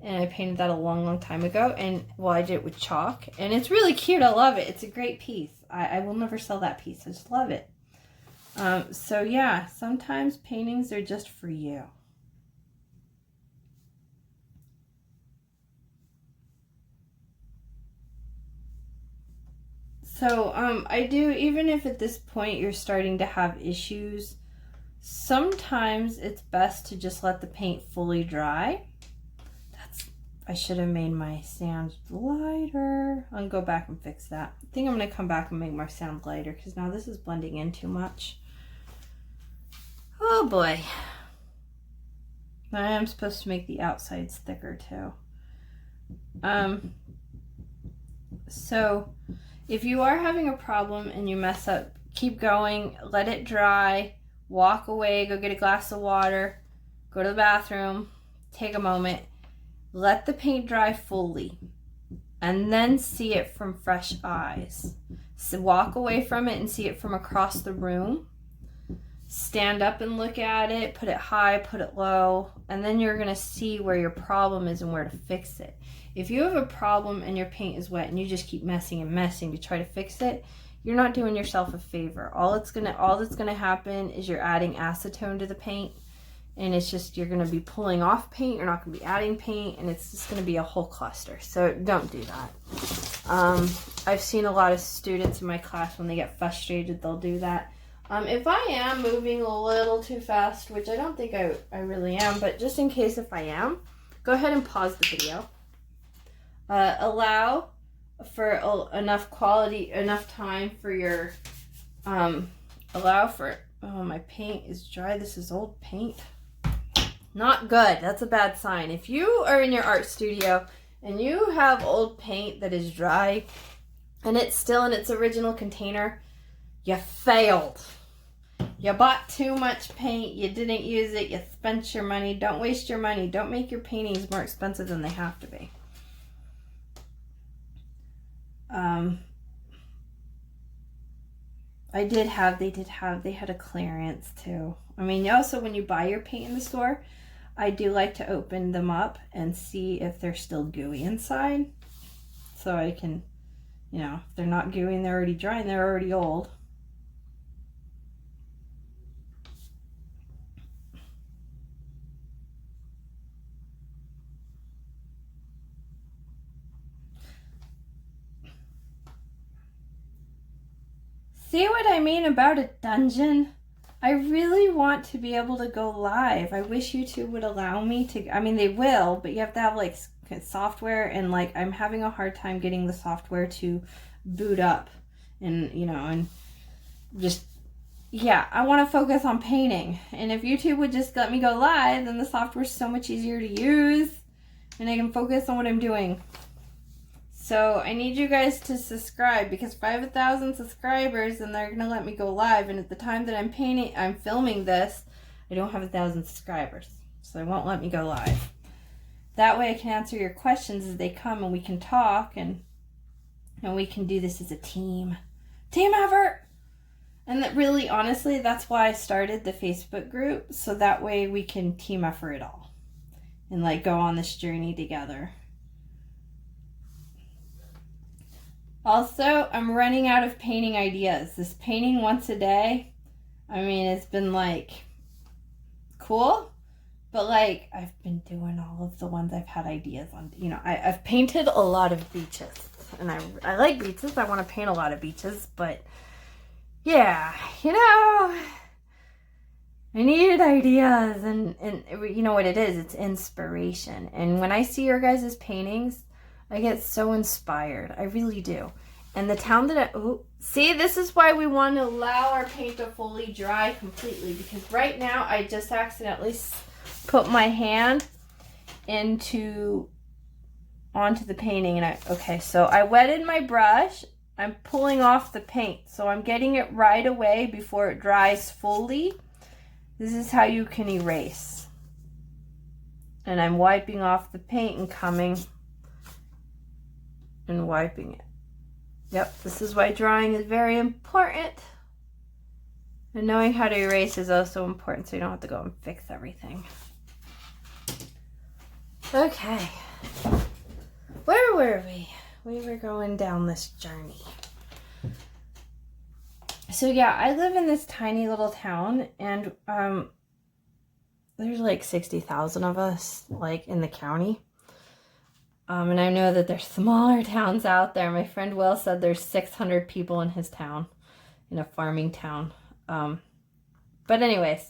Speaker 1: and I painted that a long time ago. And well, I did it with chalk, and it's really cute. I love it. It's a great piece. I will never sell that piece. I just love it. So yeah, sometimes paintings are just for you. So I do, even if at this point you're starting to have issues Sometimes it's best to just let the paint fully dry. I should have made my sand lighter. I'll go back and fix that. I think I'm going to come back and make my sand lighter because now this is blending in too much. Oh boy. I am supposed to make the outsides thicker too. So if you are having a problem and you mess up, keep going, let it dry, walk away, go get a glass of water, go to the bathroom, take a moment, let the paint dry fully, and then see it from fresh eyes. So walk away from it and see it from across the room. Stand up and look at it, put it high, put it low, and then you're gonna see where your problem is and where to fix it. If you have a problem and your paint is wet and you just keep messing and messing to try to fix it, you're not doing yourself a favor. All that's gonna happen is you're adding acetone to the paint, and it's just, you're gonna be pulling off paint, you're not gonna be adding paint, and it's just gonna be a whole cluster. So don't do that. I've seen a lot of students in my class, when they get frustrated, they'll do that. If I am moving a little too fast, which I don't think I really am, but just in case if I am, go ahead and pause the video. Allow for enough time for your, allow for, oh, my paint is dry. This is old paint. Not good. That's a bad sign. If you are in your art studio and you have old paint that is dry and it's still in its original container, you failed. You bought too much paint, you didn't use it, you spent your money. Don't waste your money. Don't make your paintings more expensive than they have to be. They had a clearance too. I mean, also when you buy your paint in the store, I do like to open them up and see if they're still gooey inside. So I can, you know, if they're not gooey and they're already dry and they're already old. See what I mean about a dungeon? I really want to be able to go live. I wish YouTube would allow me to. I mean, they will, but you have to have like software, and like I'm having a hard time getting the software to boot up, and you know, and just, yeah, I want to focus on painting. And if YouTube would just let me go live, then the software's so much easier to use and I can focus on what I'm doing. So I need you guys to subscribe, because if I have 1,000 subscribers, then they're gonna let me go live. And at the time that I'm filming this, I don't have 1,000 subscribers, so they won't let me go live. That way I can answer your questions as they come, and we can talk, and we can do this as a team effort. And that really, honestly, that's why I started the Facebook group, so that way we can team effort it all and like go on this journey together. Also, I'm running out of painting ideas. This painting once a day, I mean, it's been like cool, but like I've been doing all of the ones I've had ideas on. You know, I've painted a lot of beaches, and I like beaches. I want to paint a lot of beaches, but yeah, you know, I needed ideas, and you know what it is? It's inspiration. And when I see your guys' paintings, I get so inspired. I really do. And the town that see, this is why we want to allow our paint to fully dry completely, because right now I just accidentally put my hand onto the painting, and okay, so I wetted my brush. I'm pulling off the paint, so I'm getting it right away before it dries fully. This is how you can erase. And I'm wiping off the paint and coming and wiping it. Yep, this is why drying is very important. And knowing how to erase is also important, so you don't have to go and fix everything. Okay. Where were we? We were going down this journey. So yeah, I live in this tiny little town, and there's like 60,000 of us, like, in the county. And I know that there's smaller towns out there. My friend Will said there's 600 people in his town, in a farming town. But anyways,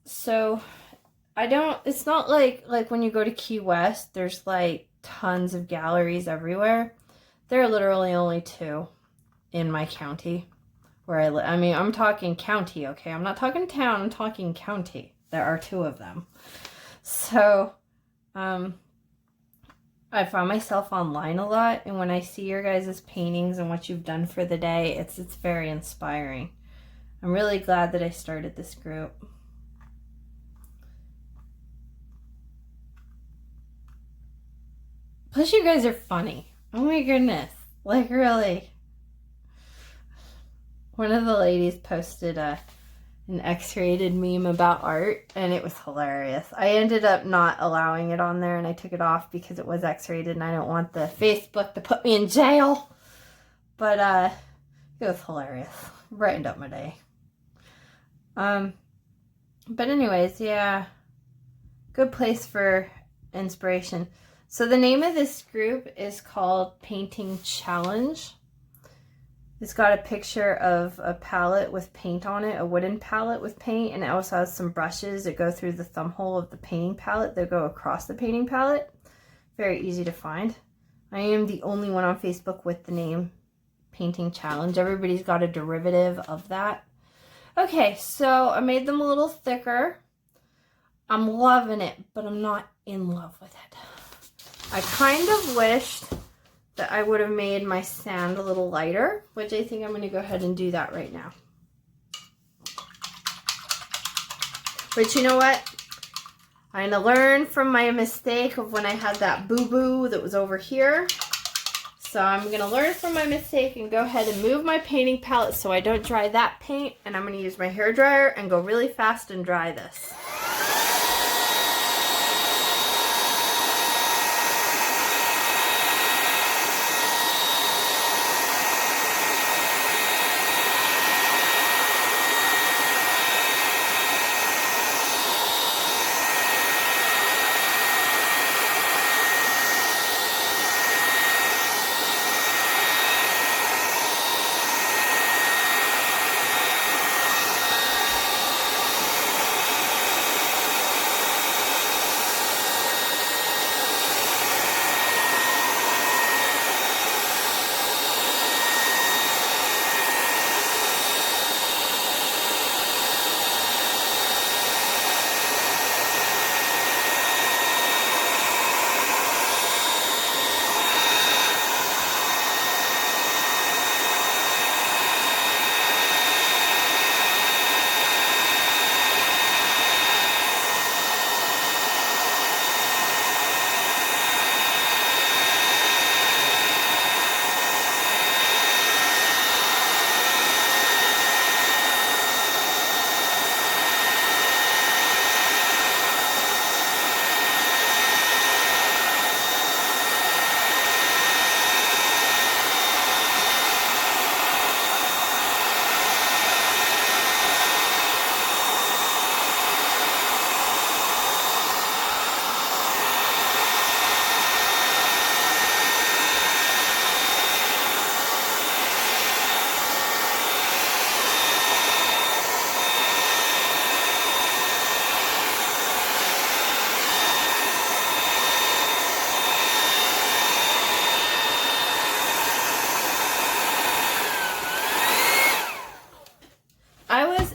Speaker 1: So it's not like when you go to Key West, there's like tons of galleries everywhere. There are literally only 2 in my county where I live. I mean, I'm talking county, okay? I'm not talking town, I'm talking county. There are 2 of them. So, I found myself online a lot, and when I see your guys' paintings and what you've done for the day, it's very inspiring. I'm really glad that I started this group. Plus, you guys are funny. Oh my goodness. Like, really. One of the ladies posted an X-rated meme about art, and it was hilarious. I ended up not allowing it on there, and I took it off because it was X-rated, and I don't want the Facebook to put me in jail. But it was hilarious. Brightened up my day. But anyways, yeah. Good place for inspiration. So the name of this group is called Painting Challenge. It's got a picture of a palette with paint on it, a wooden palette with paint, and it also has some brushes that go through the thumb hole of the painting palette that go across the painting palette. Very easy to find. I am the only one on Facebook with the name Painting Challenge. Everybody's got a derivative of that. Okay, so I made them a little thicker. I'm loving it, but I'm not in love with it. I kind of wished that I would have made my sand a little lighter, which I think I'm going to go ahead and do that right now. But you know what? I'm going to learn from my mistake of when I had that boo-boo that was over here. So I'm going to learn from my mistake and go ahead and move my painting palette so I don't dry that paint. And I'm going to use my hairdryer and go really fast and dry this.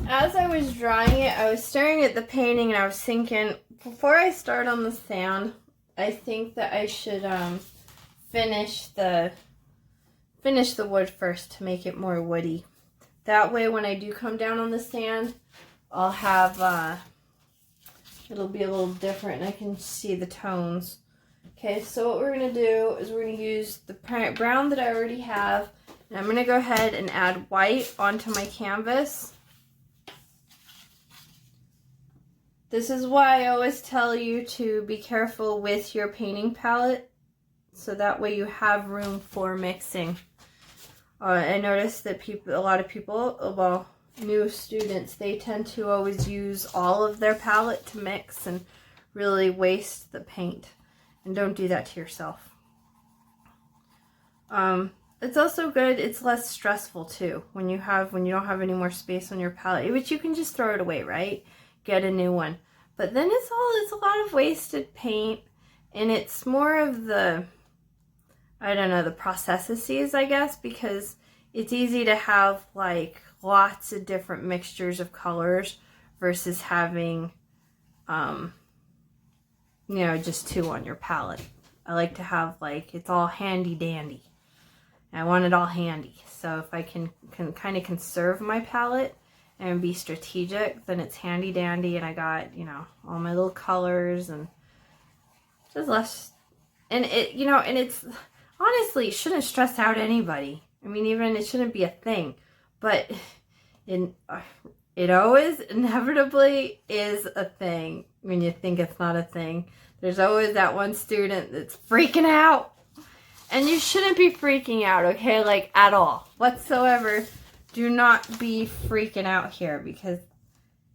Speaker 1: As I was drying it, I was staring at the painting and I was thinking, before I start on the sand, I think that I should finish the wood first to make it more woody. That way when I do come down on the sand, I'll have, it'll be a little different and I can see the tones. Okay, so what we're going to do is we're going to use the brown that I already have, and I'm going to go ahead and add white onto my canvas. This is why I always tell you to be careful with your painting palette, so that way you have room for mixing. I noticed that a lot of people, well, new students, they tend to always use all of their palette to mix and really waste the paint. And don't do that to yourself. It's also good. It's less stressful too when you don't have any more space on your palette, which you can just throw it away, right? Get a new one. But then it's a lot of wasted paint, and it's more of the, I don't know, the processes, I guess, because it's easy to have like lots of different mixtures of colors versus having, you know, just two on your palette. I like to have like, it's all handy dandy. I want it all handy. So if I can kind of conserve my palette and be strategic, then it's handy dandy, and I got, you know, all my little colors, and just less, and it, you know, and it's, honestly, it shouldn't stress out anybody. I mean, even it shouldn't be a thing, but it always inevitably is a thing when you think it's not a thing. There's always that one student that's freaking out. And you shouldn't be freaking out, okay? Like, at all. Whatsoever. Do not be freaking out here, because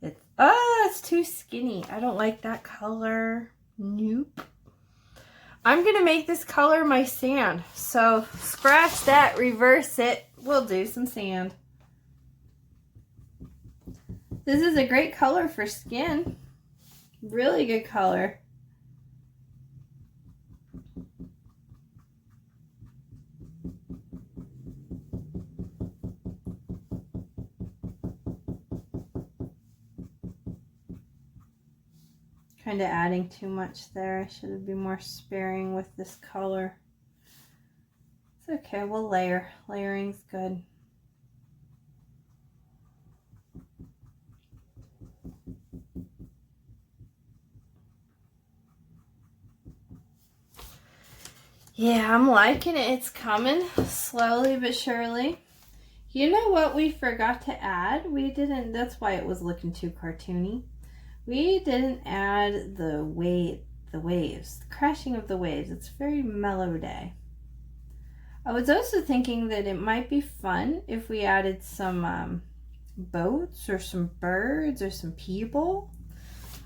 Speaker 1: it's, it's too skinny. I don't like that color. Nope. I'm going to make this color my sand. So, scratch that, reverse it. We'll do some sand. This is a great color for skin. Really good color. Kind of adding too much there. I should have been more sparing with this color. It's okay, we'll layer. Layering's good. Yeah, I'm liking it. It's coming slowly but surely. You know what we forgot to add? We didn't, that's why it was looking too cartoony. We didn't add the waves, the crashing of the waves. It's a very mellow day. I was also thinking that it might be fun if we added some boats or some birds or some people.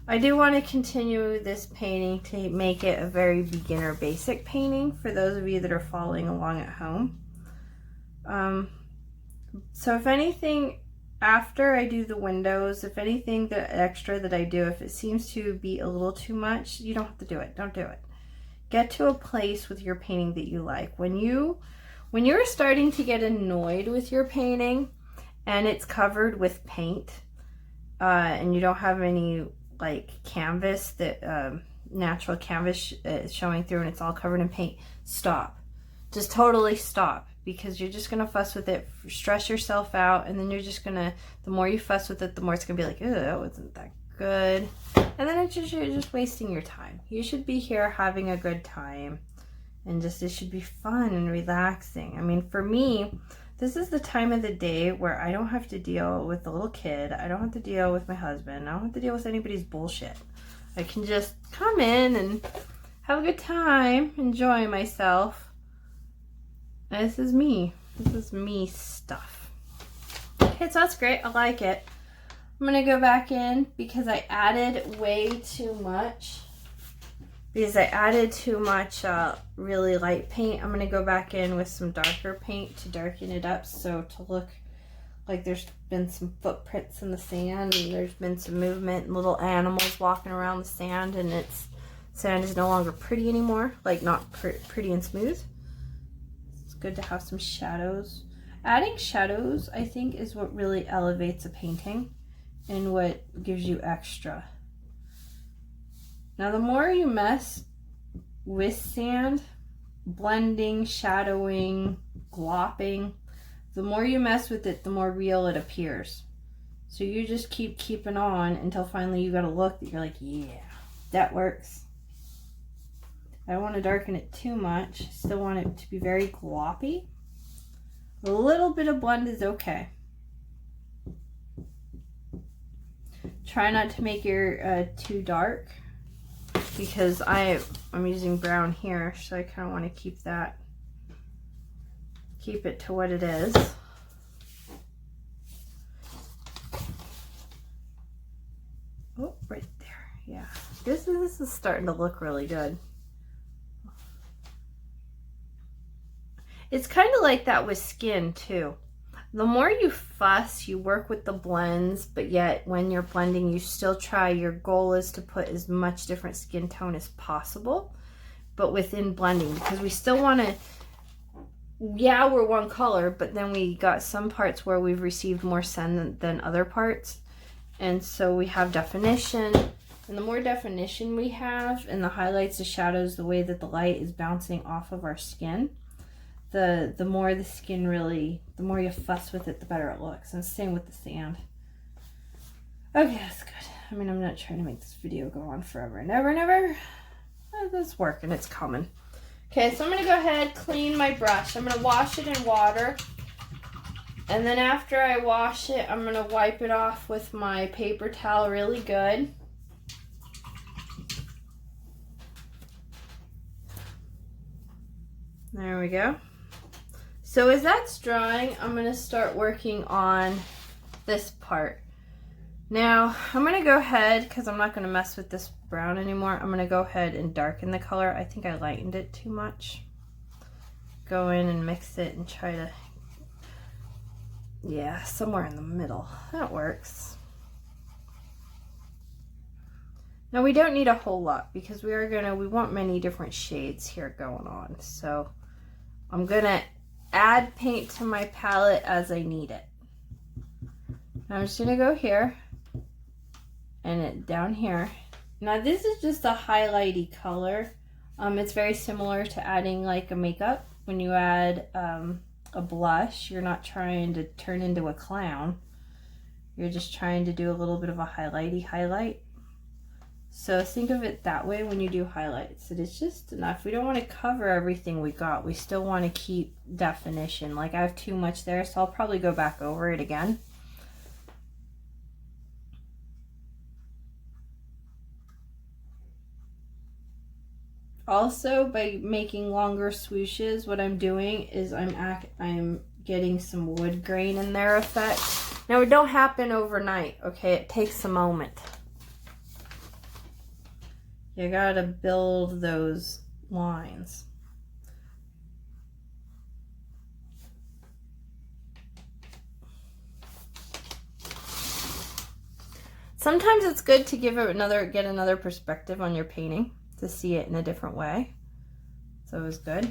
Speaker 1: I do want to continue this painting to make it a very beginner basic painting for those of you that are following along at home. So if anything, after I do the windows, if anything, the extra that I do, if it seems to be a little too much, you don't have to do it. Don't do it. Get to a place with your painting that you like. When you're starting to get annoyed with your painting and it's covered with paint, and you don't have any like canvas, that natural canvas showing through, and it's all covered in paint, stop. Just totally stop. Because you're just going to fuss with it, stress yourself out, and then you're just going to, the more you fuss with it, the more it's going to be like, ew, that wasn't that good. And then it's just, you're just wasting your time. You should be here having a good time, and just, it should be fun and relaxing. I mean, for me, this is the time of the day where I don't have to deal with the little kid. I don't have to deal with my husband. I don't have to deal with anybody's bullshit. I can just come in and have a good time, enjoy myself. This is me. This is me stuff. Okay, so that's great. I like it. I'm going to go back in because I added way too much. Because I added too much really light paint. I'm going to go back in with some darker paint to darken it up, so to look like there's been some footprints in the sand, and there's been some movement and little animals walking around the sand, and sand is no longer pretty anymore. Like, not pretty and smooth. Good to have some shadows. Adding shadows, I think, is what really elevates a painting and what gives you extra. Now, the more you mess with sand, blending, shadowing, glopping, the more you mess with it, the more real it appears. So you just keeping on until finally you got a look that you're like, yeah, that works. I don't want to darken it too much. I still want it to be very gloppy. A little bit of blend is okay. Try not to make your too dark, because I'm using brown here, so I kind of want to keep it to what it is. Oh, right there. Yeah, this is starting to look really good. It's kind of like that with skin too. The more you fuss, you work with the blends, but yet when you're blending, you still try, your goal is to put as much different skin tone as possible, but within blending, because we still want to, yeah, we're one color, but then we got some parts where we've received more sun than other parts. And so we have definition, and the more definition we have, and the highlights, the shadows, the way that the light is bouncing off of our skin, the more the skin really, the more you fuss with it, the better it looks. And same with the sand. Okay, that's good. I mean, I'm not trying to make this video go on forever and ever and ever. It's working, it's coming. Okay, so I'm gonna go ahead, clean my brush. I'm gonna wash it in water. And then after I wash it, I'm gonna wipe it off with my paper towel really good. There we go. So as that's drying, I'm gonna start working on this part. Now, I'm gonna go ahead, because I'm not gonna mess with this brown anymore, I'm gonna go ahead and darken the color. I think I lightened it too much. Go in and mix it and try to, yeah, somewhere in the middle. That works. Now we don't need a whole lot because we want many different shades here going on. So I'm gonna add paint to my palette as I need it. I'm just gonna go here and it down here. Now this is just a highlighty color. It's very similar to adding like a makeup. When you add a blush, you're not trying to turn into a clown. You're just trying to do a little bit of a highlighty highlight. So think of it that way when you do highlights. It's just enough. We don't want to cover everything we got. We still want to keep definition. Like I have too much there, so I'll probably go back over it again. Also, by making longer swooshes, what I'm doing is I'm getting some wood grain in their effect. Now, it don't happen overnight, okay? It takes a moment. You gotta build those lines. Sometimes it's good to get another perspective on your painting, to see it in a different way. So it was good.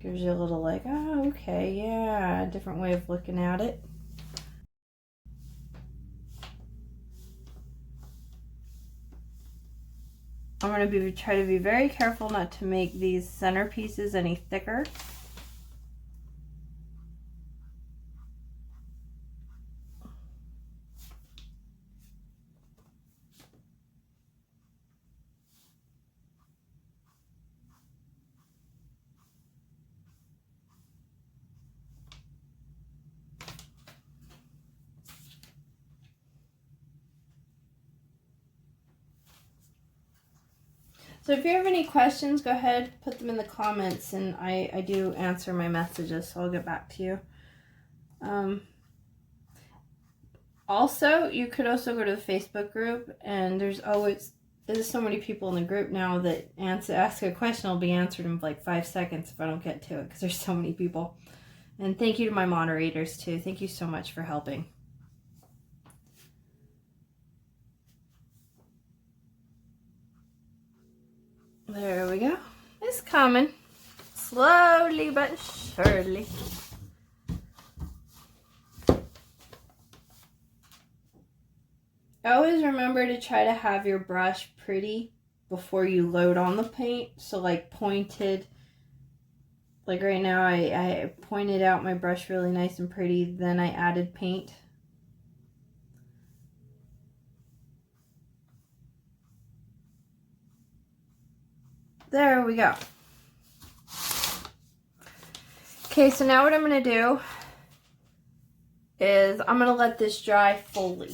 Speaker 1: Gives you a little like, oh, okay, yeah, a different way of looking at it. I'm going to try to be very careful not to make these centerpieces any thicker. So if you have any questions, go ahead, put them in the comments, and I do answer my messages, so I'll get back to you. Also, you could also go to the Facebook group, and there's so many people in the group now that ask a question will be answered in like 5 seconds if I don't get to it, because there's so many people. And thank you to my moderators too. Thank you so much for helping. There we go. It's coming. Slowly but surely. Always remember to try to have your brush pretty before you load on the paint. So like pointed, like right now I pointed out my brush really nice and pretty, then I added paint. There we go. Okay, so now what I'm going to do is I'm going to let this dry fully.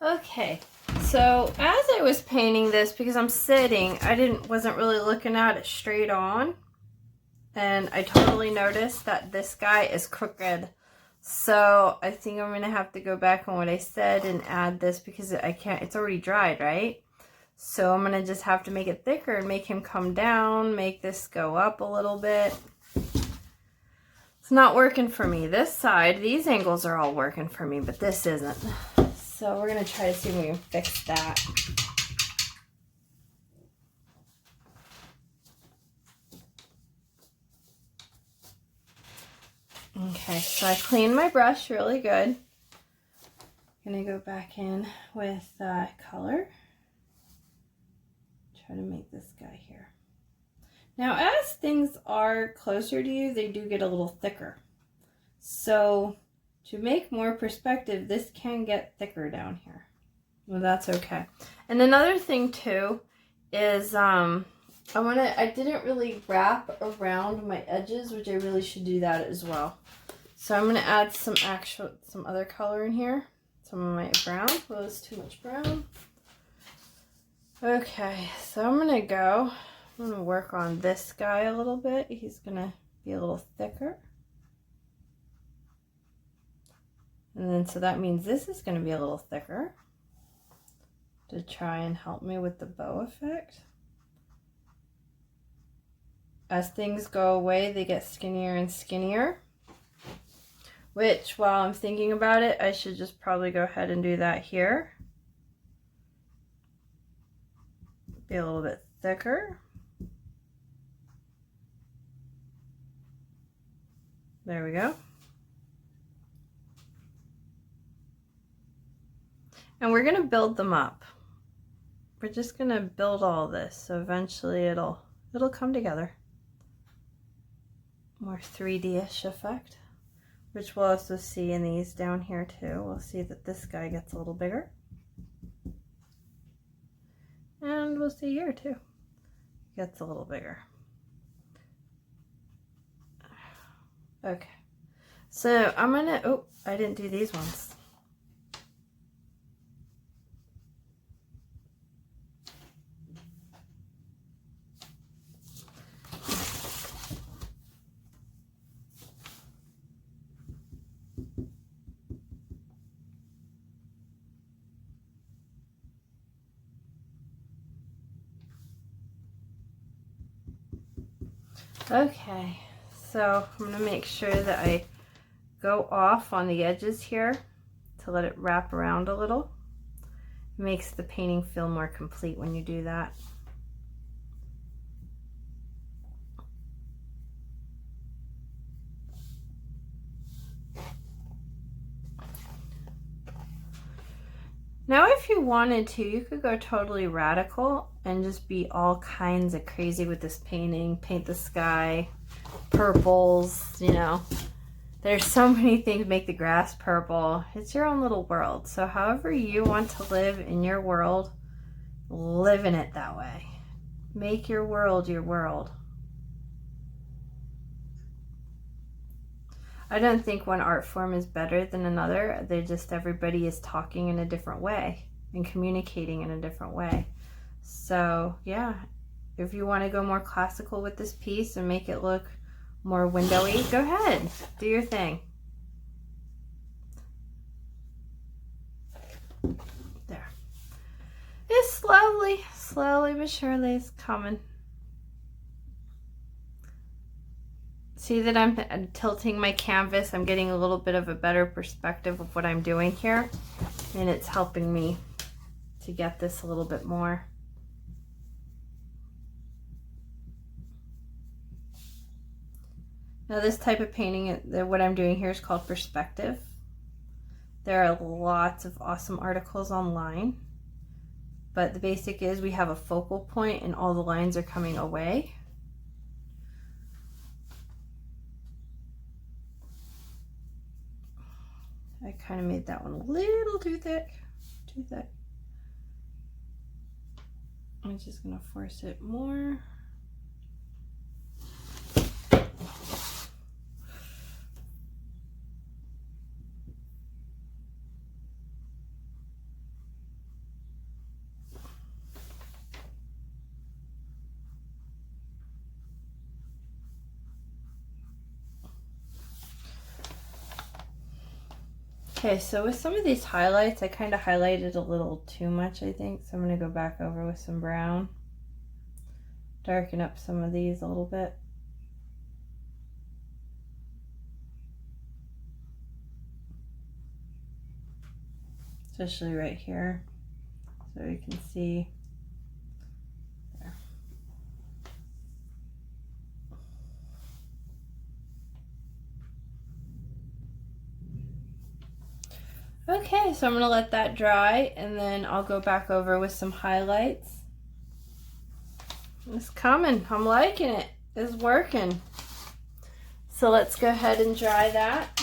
Speaker 1: Okay, so as I was painting this, because I'm sitting, wasn't really looking at it straight on, and I totally noticed that this guy is crooked. So I think I'm gonna have to go back on what I said and add this, because I can't, it's already dried, right? So I'm gonna just have to make it thicker and make him come down, make this go up a little bit. It's not working for me. This side, these angles are all working for me, but this isn't. So we're gonna try to see if we can fix that. Okay, so I cleaned my brush really good. I'm gonna go back in with color. Try to make this guy here. Now, as things are closer to you, they do get a little thicker. So to make more perspective, this can get thicker down here. Well, that's okay. And another thing too is I didn't really wrap around my edges, which I really should do that as well. So I'm gonna add some other color in here. Some of my brown. Well, it's too much brown. Okay, so I'm gonna work on this guy a little bit. He's gonna be a little thicker. And then, so that means this is gonna be a little thicker to try and help me with the bow effect. As things go away, they get skinnier and skinnier, which, while I'm thinking about it, I should just probably go ahead and do that here. Be a little bit thicker. There we go. And we're gonna build them up. We're just gonna build all this, so eventually it'll come together. More 3D-ish effect, which we'll also see in these down here too. We'll see that this guy gets a little bigger. And we'll see here too. Gets a little bigger. Okay. So I'm gonna, oh, I didn't do these ones. Okay, so I'm going to make sure that I go off on the edges here to let it wrap around a little. It makes the painting feel more complete when you do that. Now, if you wanted to, you could go totally radical and just be all kinds of crazy with this painting. Paint the sky, purples, you know. There's so many things, make the grass purple. It's your own little world. So however you want to live in your world, live in it that way. Make your world your world. I don't think one art form is better than another. They're just, everybody is talking in a different way and communicating in a different way. So yeah, if you want to go more classical with this piece and make it look more windowy, go ahead, do your thing. There. It's slowly but surely it's coming. See that I'm tilting my canvas. I'm getting a little bit of a better perspective of what I'm doing here, and it's helping me to get this a little bit more. Now this type of painting, what I'm doing here is called perspective. There are lots of awesome articles online, but the basic is we have a focal point and all the lines are coming away. I kind of made that one a little too thick, I'm just gonna force it more. Okay, so with some of these highlights, I kind of highlighted a little too much, I think. So I'm going to go back over with some brown. Darken up some of these a little bit. Especially right here, so you can see there. Okay, so I'm gonna let that dry and then I'll go back over with some highlights. It's coming, I'm liking it, it's working. So let's go ahead and dry that.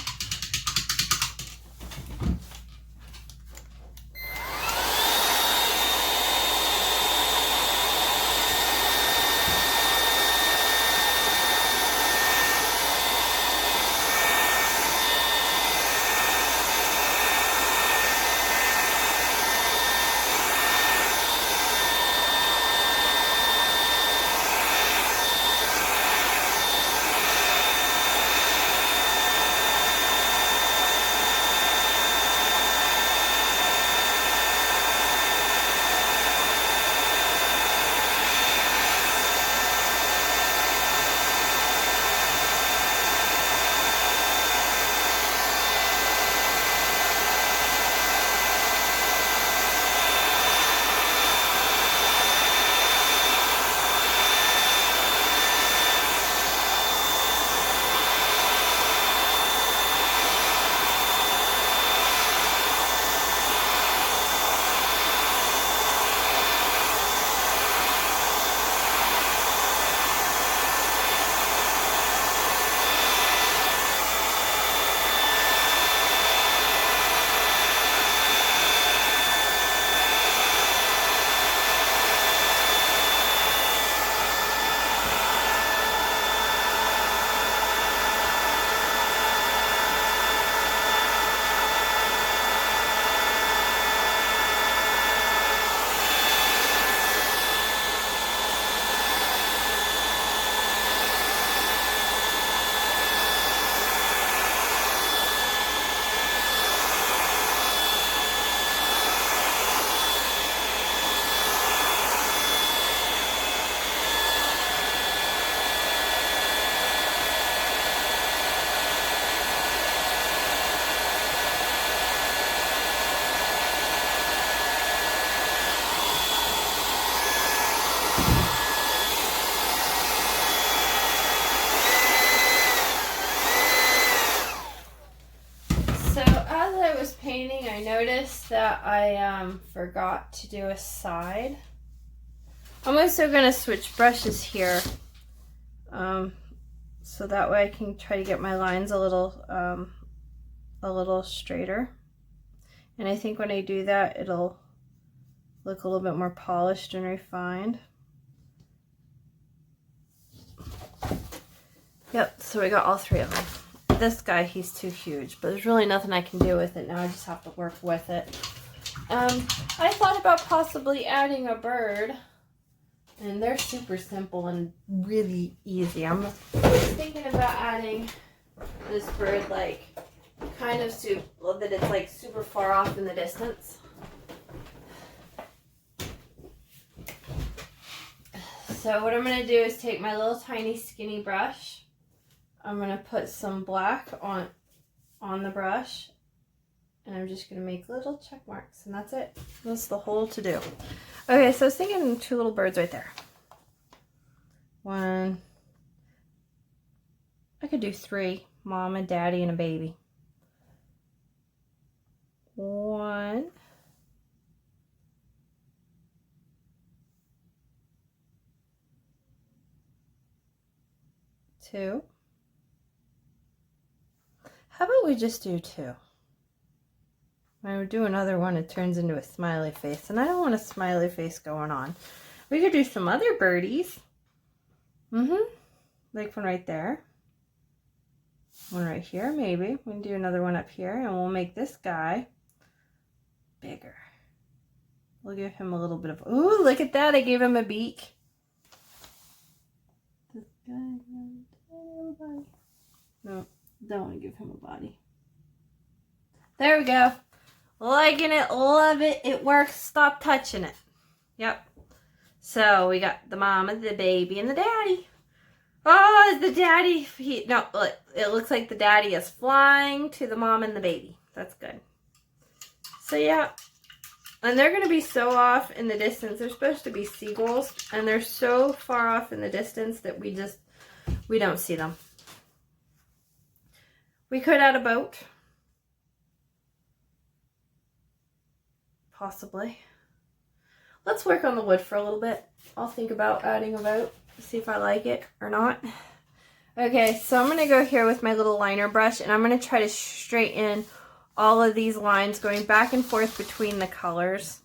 Speaker 1: Painting, I noticed that I forgot to do a side. I'm also going to switch brushes here so that way I can try to get my lines a little straighter. And I think when I do that, it'll look a little bit more polished and refined. Yep, so we got all three of them. This guy, he's too huge, but there's really nothing I can do with it now. I just have to work with it. I thought about possibly adding a bird, and they're super simple and really easy. I'm thinking about adding this bird, like, kind of that it's like super far off in the distance. So what I'm going to do is take my little tiny skinny brush. I'm going to put some black on the brush, and I'm just going to make little check marks, and that's it. That's the whole to do. Okay, so I was thinking two little birds right there. One. I could do three. Mom and daddy and a baby. One. Two. How about we just do two? When I do another one, it turns into a smiley face, and I don't want a smiley face going on. We could do some other birdies. Like one right there. One right here, maybe. We can do another one up here, and we'll make this guy bigger. We'll give him a little bit of, ooh, look at that. I gave him a beak. This guy, no, don't want to give him a body. There we go. Liking it, love it, it works. Stop touching it. Yep. So we got the mama, the baby, and the daddy. Oh, the daddy, look, it looks like the daddy is flying to the mom and the baby. That's good. So yeah, and they're going to be so off in the distance. They're supposed to be seagulls, and they're so far off in the distance that we don't see them. We could add a boat. Possibly. Let's work on the wood for a little bit. I'll think about adding a boat, see if I like it or not. Okay, so I'm going to go here with my little liner brush, and I'm going to try to straighten all of these lines going back and forth between the colors.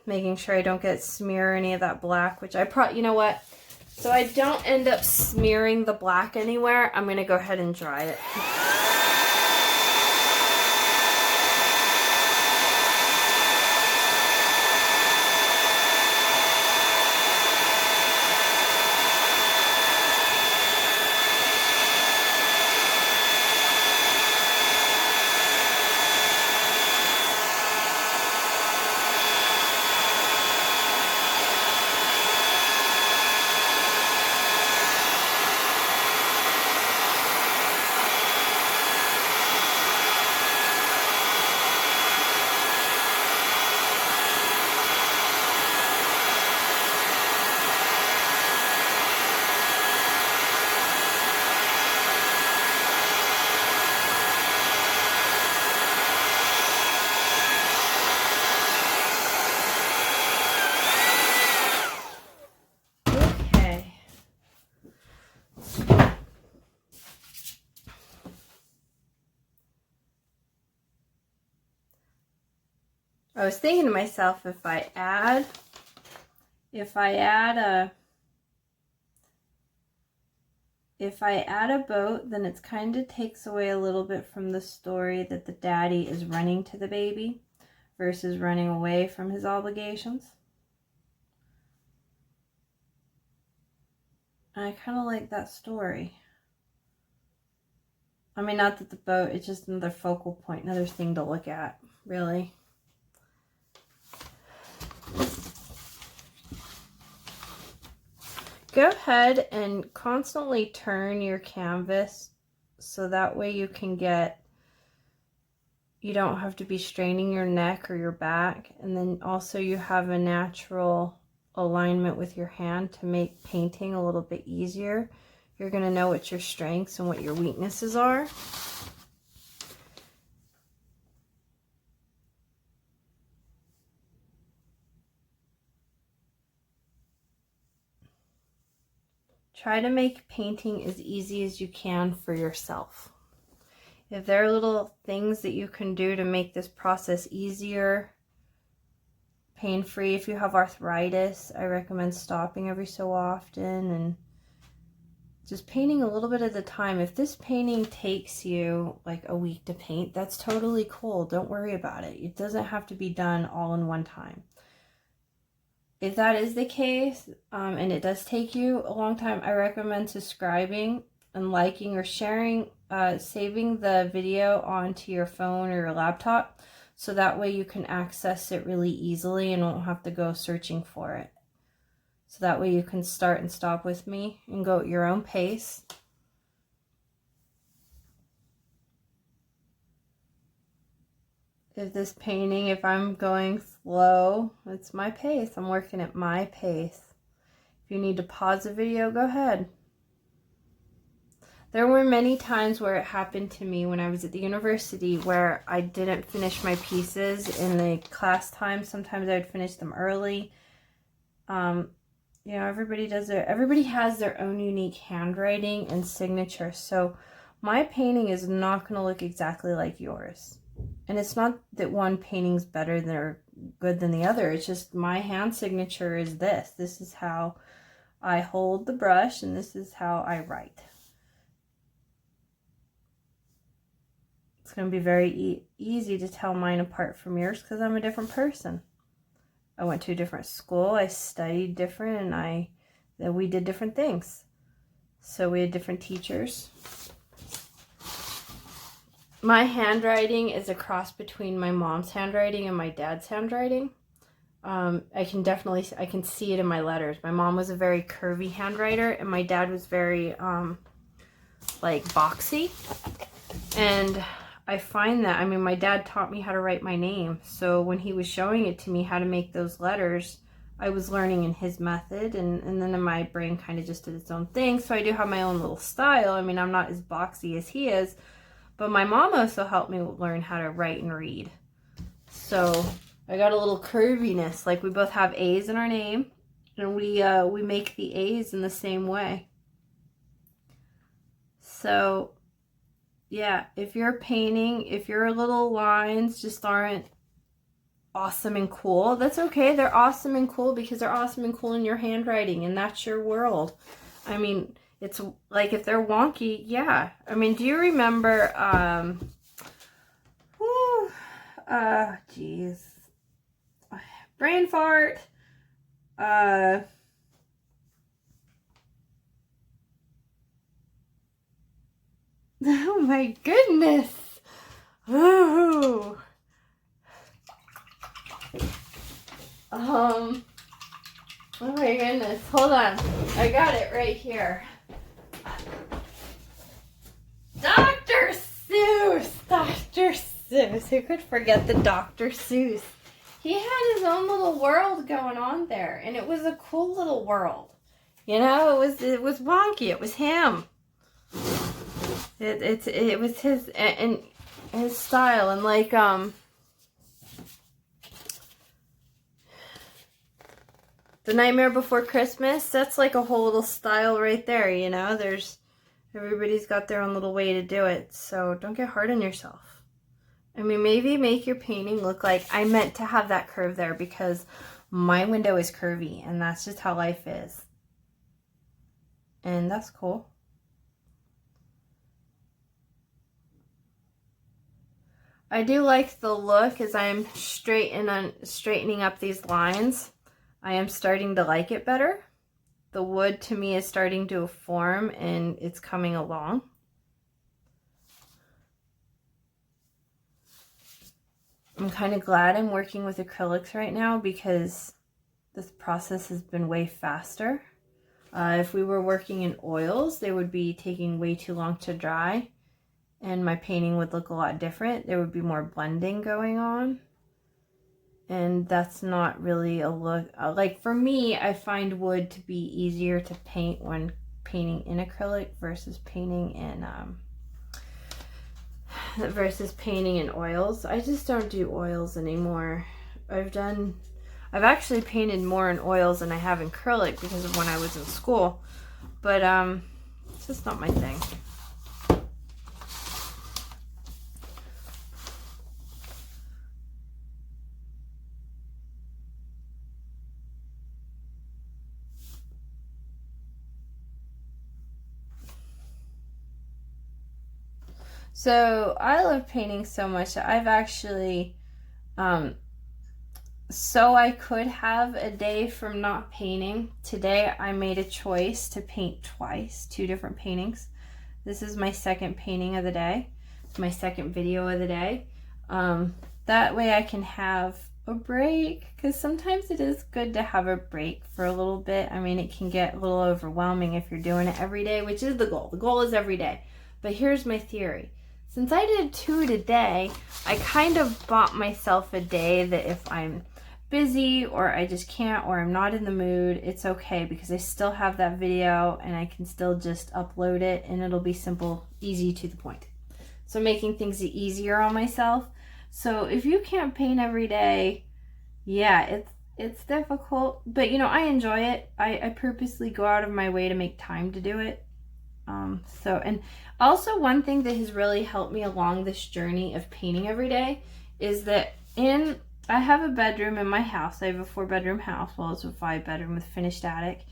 Speaker 1: Making sure I don't get smear any of that black, which you know what? So I don't end up smearing the black anywhere, I'm going to go ahead and dry it. I was thinking to myself, if I add a boat, then it kind of takes away a little bit from the story that the daddy is running to the baby versus running away from his obligations. And I kind of like that story. I mean, not that the boat, it's just another focal point, another thing to look at, really. Go ahead and constantly turn your canvas so that way you don't have to be straining your neck or your back, and then also you have a natural alignment with your hand to make painting a little bit easier. You're going to know what your strengths and what your weaknesses are. Try to make painting as easy as you can for yourself. If there are little things that you can do to make this process easier, pain-free. If you have arthritis, I recommend stopping every so often and just painting a little bit at a time. If this painting takes you like a week to paint, that's totally cool. Don't worry about it. It doesn't have to be done all in one time. If that is the case, and it does take you a long time, I recommend subscribing and liking or sharing, saving the video onto your phone or your laptop, so that way you can access it really easily and won't have to go searching for it. So that way you can start and stop with me and go at your own pace. If I'm going slow, it's my pace. I'm working at my pace. If you need to pause the video, go ahead. There were many times where it happened to me when I was at the university where I didn't finish my pieces in the class time. Sometimes I would finish them early. You know, everybody has their own unique handwriting and signature. So my painting is not going to look exactly like yours. And it's not that one painting's better than or good than the other. It's just my hand signature is this. This is how I hold the brush, and this is how I write. It's going to be very easy to tell mine apart from yours because I'm a different person. I went to a different school, I studied different, and we did different things. So we had different teachers. my handwriting is a cross between my mom's handwriting and my dad's handwriting. I can see it in my letters. My mom was a very curvy handwriter, and my dad was very, like, boxy. And I find that, I mean, my dad taught me how to write my name. So when he was showing it to me how to make those letters, I was learning in his method, and then my brain kind of just did its own thing. So I do have my own little style. I mean, I'm not as boxy as he is, but my mom also helped me learn how to write and read. So I got a little curviness. Like, we both have A's in our name, and we make the A's in the same way. So yeah, if you're painting, if your little lines just aren't awesome and cool, that's okay. They're awesome and cool because they're awesome and cool in your handwriting, and that's your world. I mean, it's like, if they're wonky, yeah. I mean, do you remember, geez, brain fart, oh my goodness. Ooh. Oh my goodness. Hold on. I got it right here. Dr. Seuss. Dr. Seuss. Who could forget the Dr. Seuss? He had his own little world going on there, and it was a cool little world. You know, it was wonky. It was him. It was his and his style, and like The Nightmare Before Christmas, that's like a whole little style right there, you know? Everybody's got their own little way to do it, so don't get hard on yourself. I mean, maybe make your painting look like, I meant to have that curve there because my window is curvy, and that's just how life is. And that's cool. I do like the look as I'm straightening up these lines. I am starting to like it better. The wood to me is starting to form, and it's coming along. I'm kind of glad I'm working with acrylics right now because this process has been way faster. If we were working in oils, they would be taking way too long to dry, and my painting would look a lot different. There would be more blending going on, and that's not really a look. Like, for me, I find wood to be easier to paint when painting in acrylic versus painting in oils. I just don't do oils anymore. I've actually painted more in oils than I have in acrylic because of when I was in school, but it's just not my thing. So I love painting so much that I've actually, so I could have a day from not painting. Today I made a choice to paint twice, 2 different paintings. This is my second painting of the day. It's my second video of the day. That way I can have a break, because sometimes it is good to have a break for a little bit. I mean, it can get a little overwhelming if you're doing it every day, which is the goal. The goal is every day. But here's my theory. Since I did 2 today, I kind of bought myself a day that if I'm busy or I just can't or I'm not in the mood, it's okay because I still have that video and I can still just upload it and it'll be simple, easy, to the point. So making things easier on myself. So if you can't paint every day, yeah, it's difficult, but you know, I enjoy it. I purposely go out of my way to make time to do it. And also one thing that has really helped me along this journey of painting every day is that I have a bedroom in my house. I have a 4-bedroom house. Well, it's a 5-bedroom with finished attic.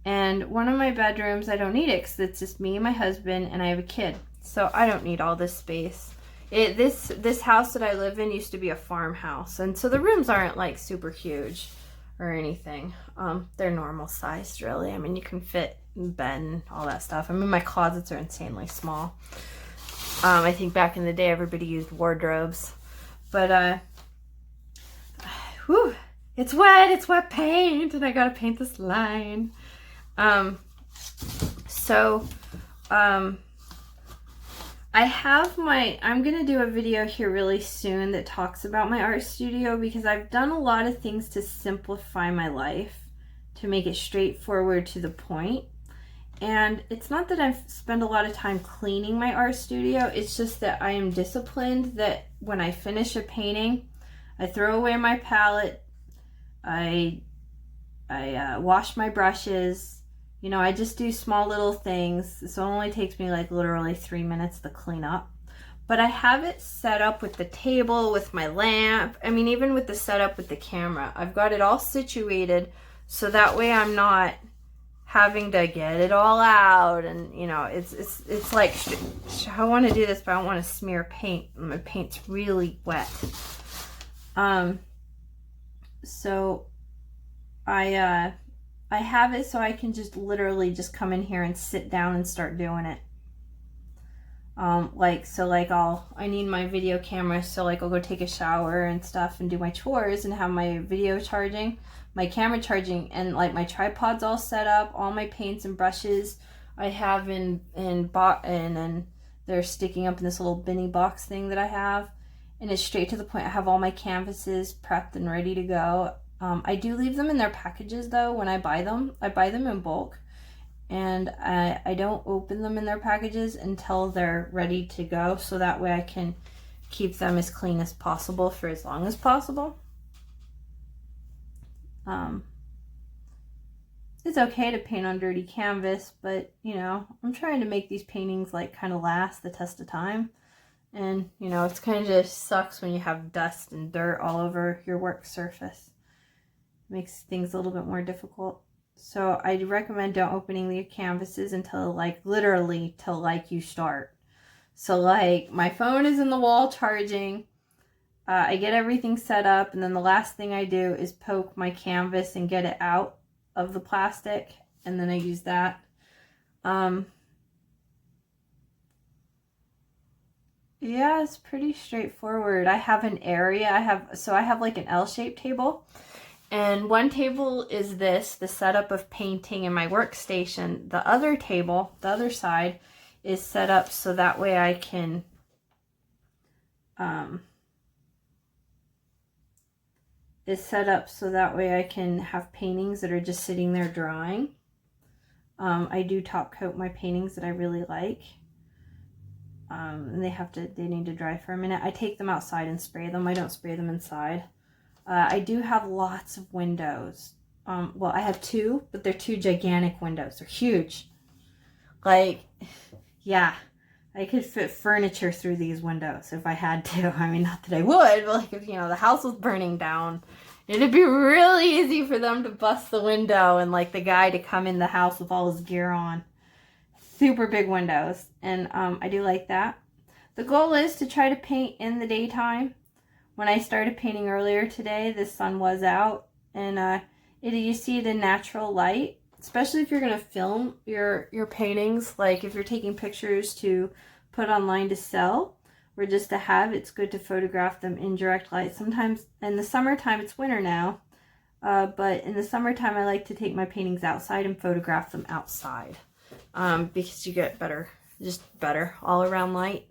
Speaker 1: And one of my bedrooms, I don't need it because it's just me and my husband and I have a kid. So I don't need all this space. This house that I live in used to be a farmhouse. And so the rooms aren't like super huge or anything. They're normal sized, really. I mean, you can fit in bed and all that stuff. I mean, my closets are insanely small. I think back in the day, everybody used wardrobes. But, whew, it's wet paint, and I gotta paint this line. I have I'm gonna do a video here really soon that talks about my art studio, because I've done a lot of things to simplify my life, to make it straightforward to the point. And it's not that I've spent a lot of time cleaning my art studio, it's just that I am disciplined that when I finish a painting, I throw away my palette, I wash my brushes, you know, I just do small little things. So it only takes me like literally 3 minutes to clean up. But I have it set up with the table, with my lamp, I mean, even with the setup with the camera. I've got it all situated so that way I'm not having to get it all out, and you know, it's like, I want to do this, but I don't want to smear paint. My paint's really wet. So I have it so I can just literally just come in here and sit down and start doing it. I need my video camera, so like I'll go take a shower and stuff and do my chores and have my video charging, my camera charging, and like my tripod's all set up, all my paints and brushes I have and they're sticking up in this little binny box thing that I have, and it's straight to the point. I have all my canvases prepped and ready to go. I do leave them in their packages though when I buy them. I buy them in bulk, and I don't open them in their packages until they're ready to go, so that way I can keep them as clean as possible for as long as possible. It's okay to paint on dirty canvas, but you know, I'm trying to make these paintings like kind of last the test of time. And you know, it's kind of just sucks when you have dust and dirt all over your work surface. It makes things a little bit more difficult. So I recommend don't opening your canvases until like literally till like you start. So like my phone is in the wall charging. I get everything set up, and then the last thing I do is poke my canvas and get it out of the plastic, and then I use that. Yeah, it's pretty straightforward. I have an area. I have like an L-shaped table, and one table is the setup of painting in my workstation. The other table, the other side, is set up so that way I can have paintings that are just sitting there drying. I do top coat my paintings that I really like. And they need to dry for a minute. I take them outside and spray them. I don't spray them inside. I do have lots of windows. Well, I have two, but they're two gigantic windows. They're huge. Like, yeah, I could fit furniture through these windows if I had to. I mean, not that I would, but like if, you know, the house was burning down, it'd be really easy for them to bust the window and like the guy to come in the house with all his gear on. Super big windows, and I do like that. The goal is to try to paint in the daytime. When I started painting earlier today, the sun was out, and you see the natural light, especially if you're going to film your paintings. Like if you're taking pictures to put online to sell or just to have, it's good to photograph them in direct light. Sometimes in the summertime, it's winter now, but in the summertime I like to take my paintings outside and photograph them outside. Because you get better all around light.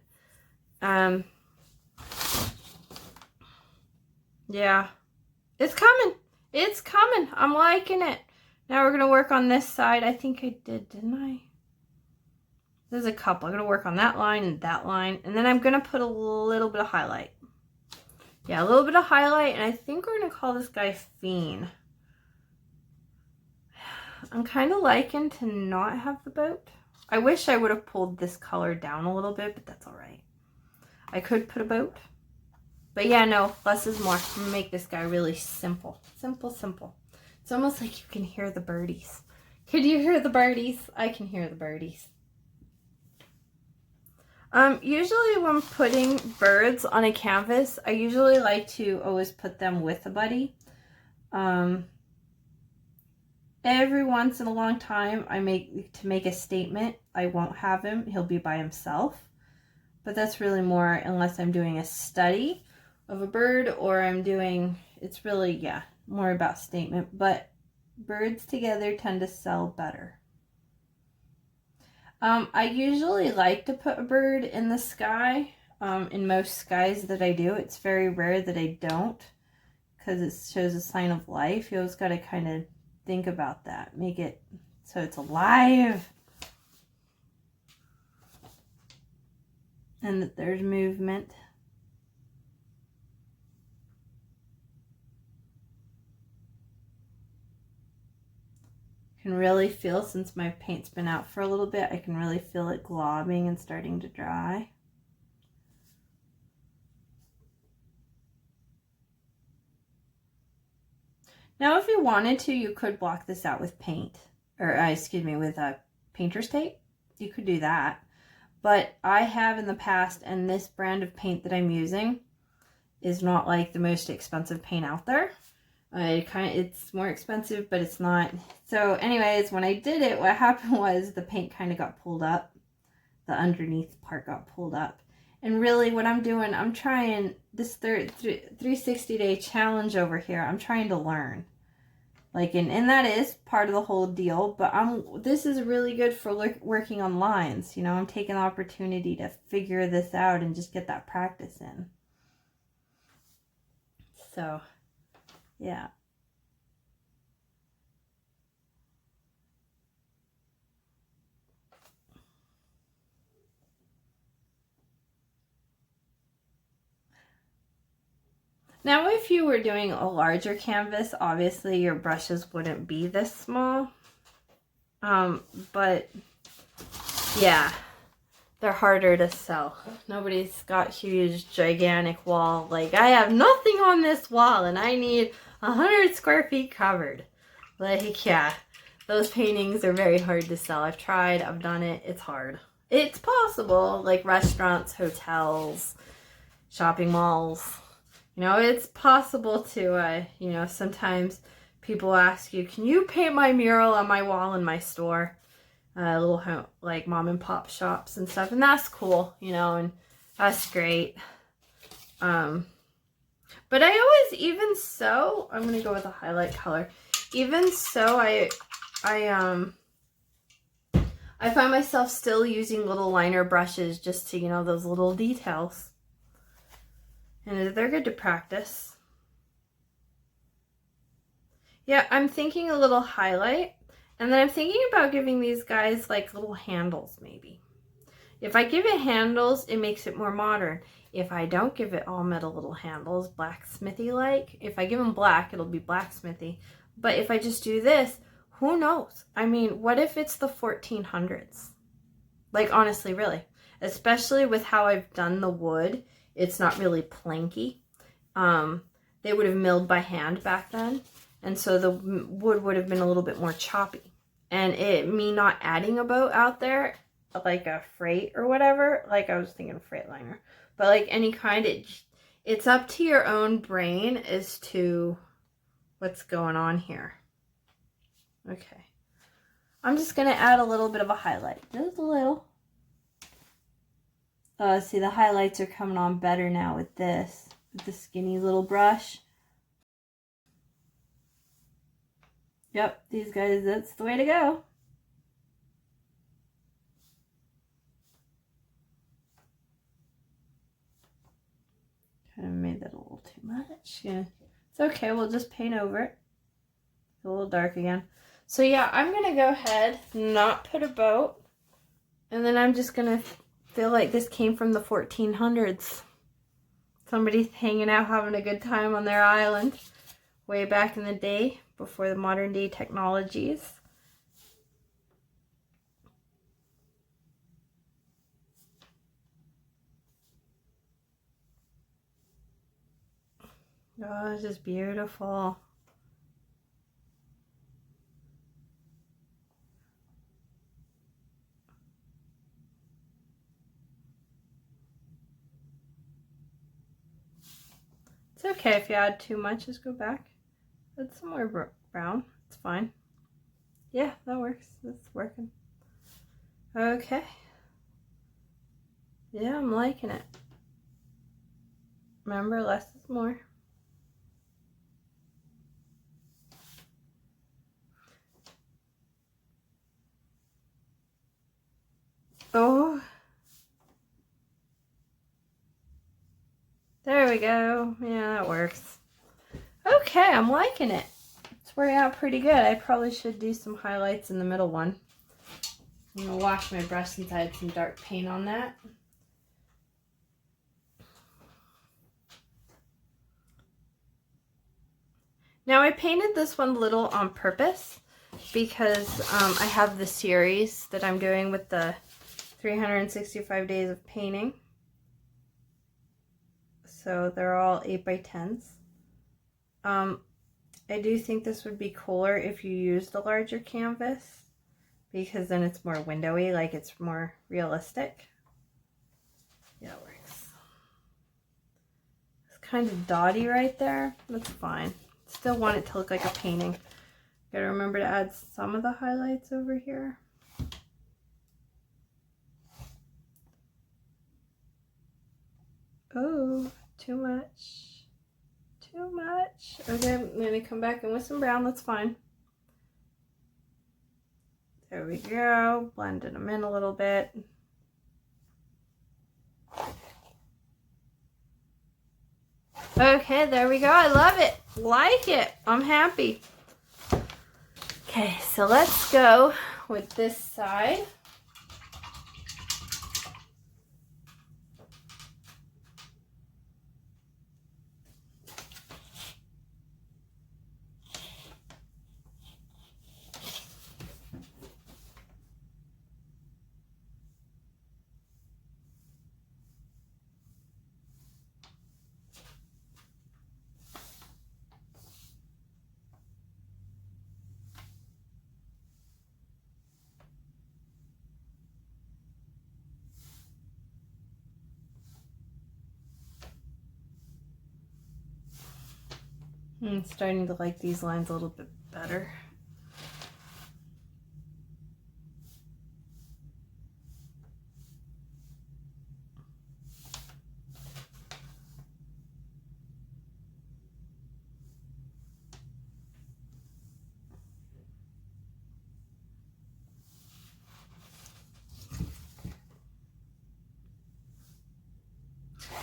Speaker 1: Yeah, it's coming. I'm liking it. Now we're going to work on this side. I think I did, didn't I? There's a couple. I'm going to work on that line and that line. And then I'm going to put a little bit of highlight. Yeah, a little bit of highlight. And I think we're going to call this guy Fiend. I'm kind of liking to not have the boat. I wish I would have pulled this color down a little bit, but that's all right. I could put a boat. But yeah, no, less is more. I'm going to make this guy really simple. Simple. It's almost like you can hear the birdies. Could you hear the birdies? I can hear the birdies. Usually when putting birds on a canvas, I usually like to always put them with a buddy. Every once in a long time, to make a statement, I won't have him. He'll be by himself. but that's really more unless I'm doing a study of a bird or I'm doing, it's really, yeah, more about statement, but birds together tend to sell better. I usually like to put a bird in the sky. In most skies that I do, it's very rare that I don't, because it shows a sign of life. You always got to kind of think about that. Make it so it's alive. And that there's movement. Can really feel, since my paint's been out for a little bit, I can really feel it globbing and starting to dry. Now, if you wanted to, you could block this out with paint, or excuse me, with painter's tape. You could do that. But I have in the past, and this brand of paint that I'm using is not like the most expensive paint out there. It's more expensive, but it's not. So anyways, when I did it, what happened was the paint kind of got pulled up. The underneath part got pulled up. And really what I'm doing, I'm trying this 360-day challenge over here. I'm trying to learn. Like, and that is part of the whole deal, but this is really good for working on lines. You know, I'm taking the opportunity to figure this out and just get that practice in. So, yeah. Now, if you were doing a larger canvas, obviously your brushes wouldn't be this small. But yeah, they're harder to sell. Nobody's got huge, gigantic wall. Like, I have nothing on this wall and I need 100 square feet covered. Like, yeah, those paintings are very hard to sell. I've tried, I've done it, it's hard. It's possible, like restaurants, hotels, shopping malls. You know, it's possible to, you know, sometimes people ask you, can you paint my mural on my wall in my store? Little home, like mom and pop shops and stuff. And that's cool, you know, and that's great. But I always, even so, I'm going to go with a highlight color. Even so, I find myself still using little liner brushes just to, you know, those little details. And they're good to practice. Yeah, I'm thinking a little highlight. And then I'm thinking about giving these guys like little handles maybe. If I give it handles, it makes it more modern. If I don't give it all metal little handles, blacksmithy-like, if I give them black, it'll be blacksmithy. But if I just do this, who knows? I mean, what if it's the 1400s? Like, honestly, really. Especially with how I've done the wood. It's not really planky. They would have milled by hand back then. And so the wood would have been a little bit more choppy. And me not adding a boat out there, like a freight or whatever, like I was thinking Freightliner. But like any kind, it's up to your own brain as to what's going on here. Okay. I'm just going to add a little bit of a highlight. Just a little. See, the highlights are coming on better now with this, with the skinny little brush. Yep, these guys, that's the way to go. Kind of made that a little too much. Yeah. It's okay, we'll just paint over it. It's a little dark again. So yeah, I'm going to go ahead, not put a boat, and then I'm just going to feel like this came from the 1400s. Somebody hanging out, having a good time on their island way back in the day before the modern day technologies. Oh, this is beautiful. It's okay if you add too much, just go back. Add some more brown, it's fine. Yeah, that works, it's working. Okay. Yeah, I'm liking it. Remember, less is more. Oh. There we go. Yeah, that works. Okay, I'm liking it. It's working out pretty good. I probably should do some highlights in the middle one. I'm going to wash my brush since I had some dark paint on that. Now I painted this one little on purpose because I have the series that I'm doing with the 365 days of painting. So they're all 8x10s. I do think this would be cooler if you used a larger canvas because then it's more windowy, like it's more realistic. Yeah, it works. It's kind of dotty right there. That's fine. Still want it to look like a painting. Gotta remember to add some of the highlights over here. Oh, too much. Too much. Okay, I'm gonna come back in with some brown. That's fine. There we go. Blending them in a little bit. Okay, there we go. I love it. Like it. I'm happy. Okay, so let's go with this side. I'm starting to like these lines a little bit better.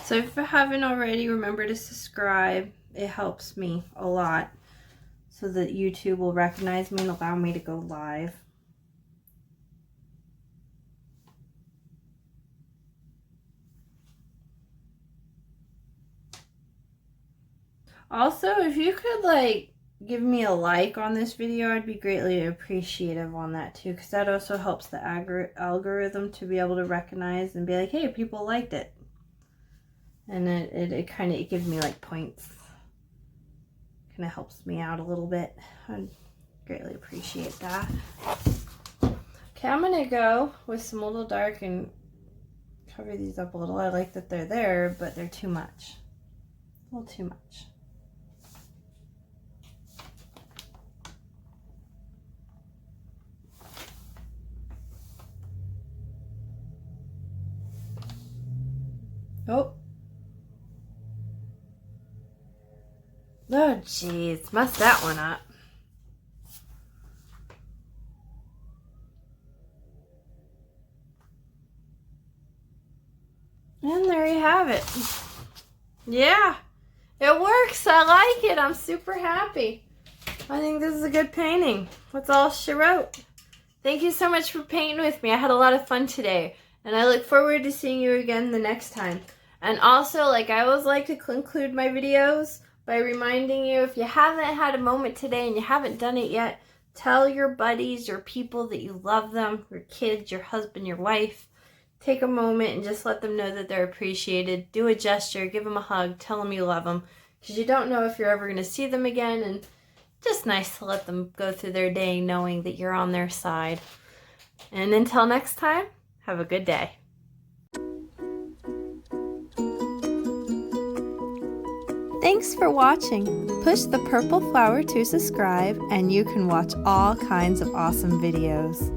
Speaker 1: So if you haven't already, remember to subscribe. It helps me a lot so that YouTube will recognize me and allow me to go live. Also, if you could like give me a like on this video, I'd be greatly appreciative on that too, because that also helps the algorithm to be able to recognize and be like, hey, people liked it. And it kind of gives me like points. Kind of helps me out a little bit. I'd greatly appreciate that. Okay, I'm going to go with some little dark and cover these up a little. I like that they're there, but they're too much. A little too much. Oh. Oh, jeez. Messed that one up. And there you have it. Yeah, it works. I like it. I'm super happy. I think this is a good painting. That's all she wrote. Thank you so much for painting with me. I had a lot of fun today. And I look forward to seeing you again the next time. And also, like I always like to conclude my videos by reminding you, if you haven't had a moment today and you haven't done it yet, tell your buddies, your people that you love them, your kids, your husband, your wife. Take a moment and just let them know that they're appreciated. Do a gesture, give them a hug, tell them you love them. Because you don't know if you're ever going to see them again. And just nice to let them go through their day knowing that you're on their side. And until next time, have a good day. Thanks for watching. Push the purple flower to subscribe and you can watch all kinds of awesome videos.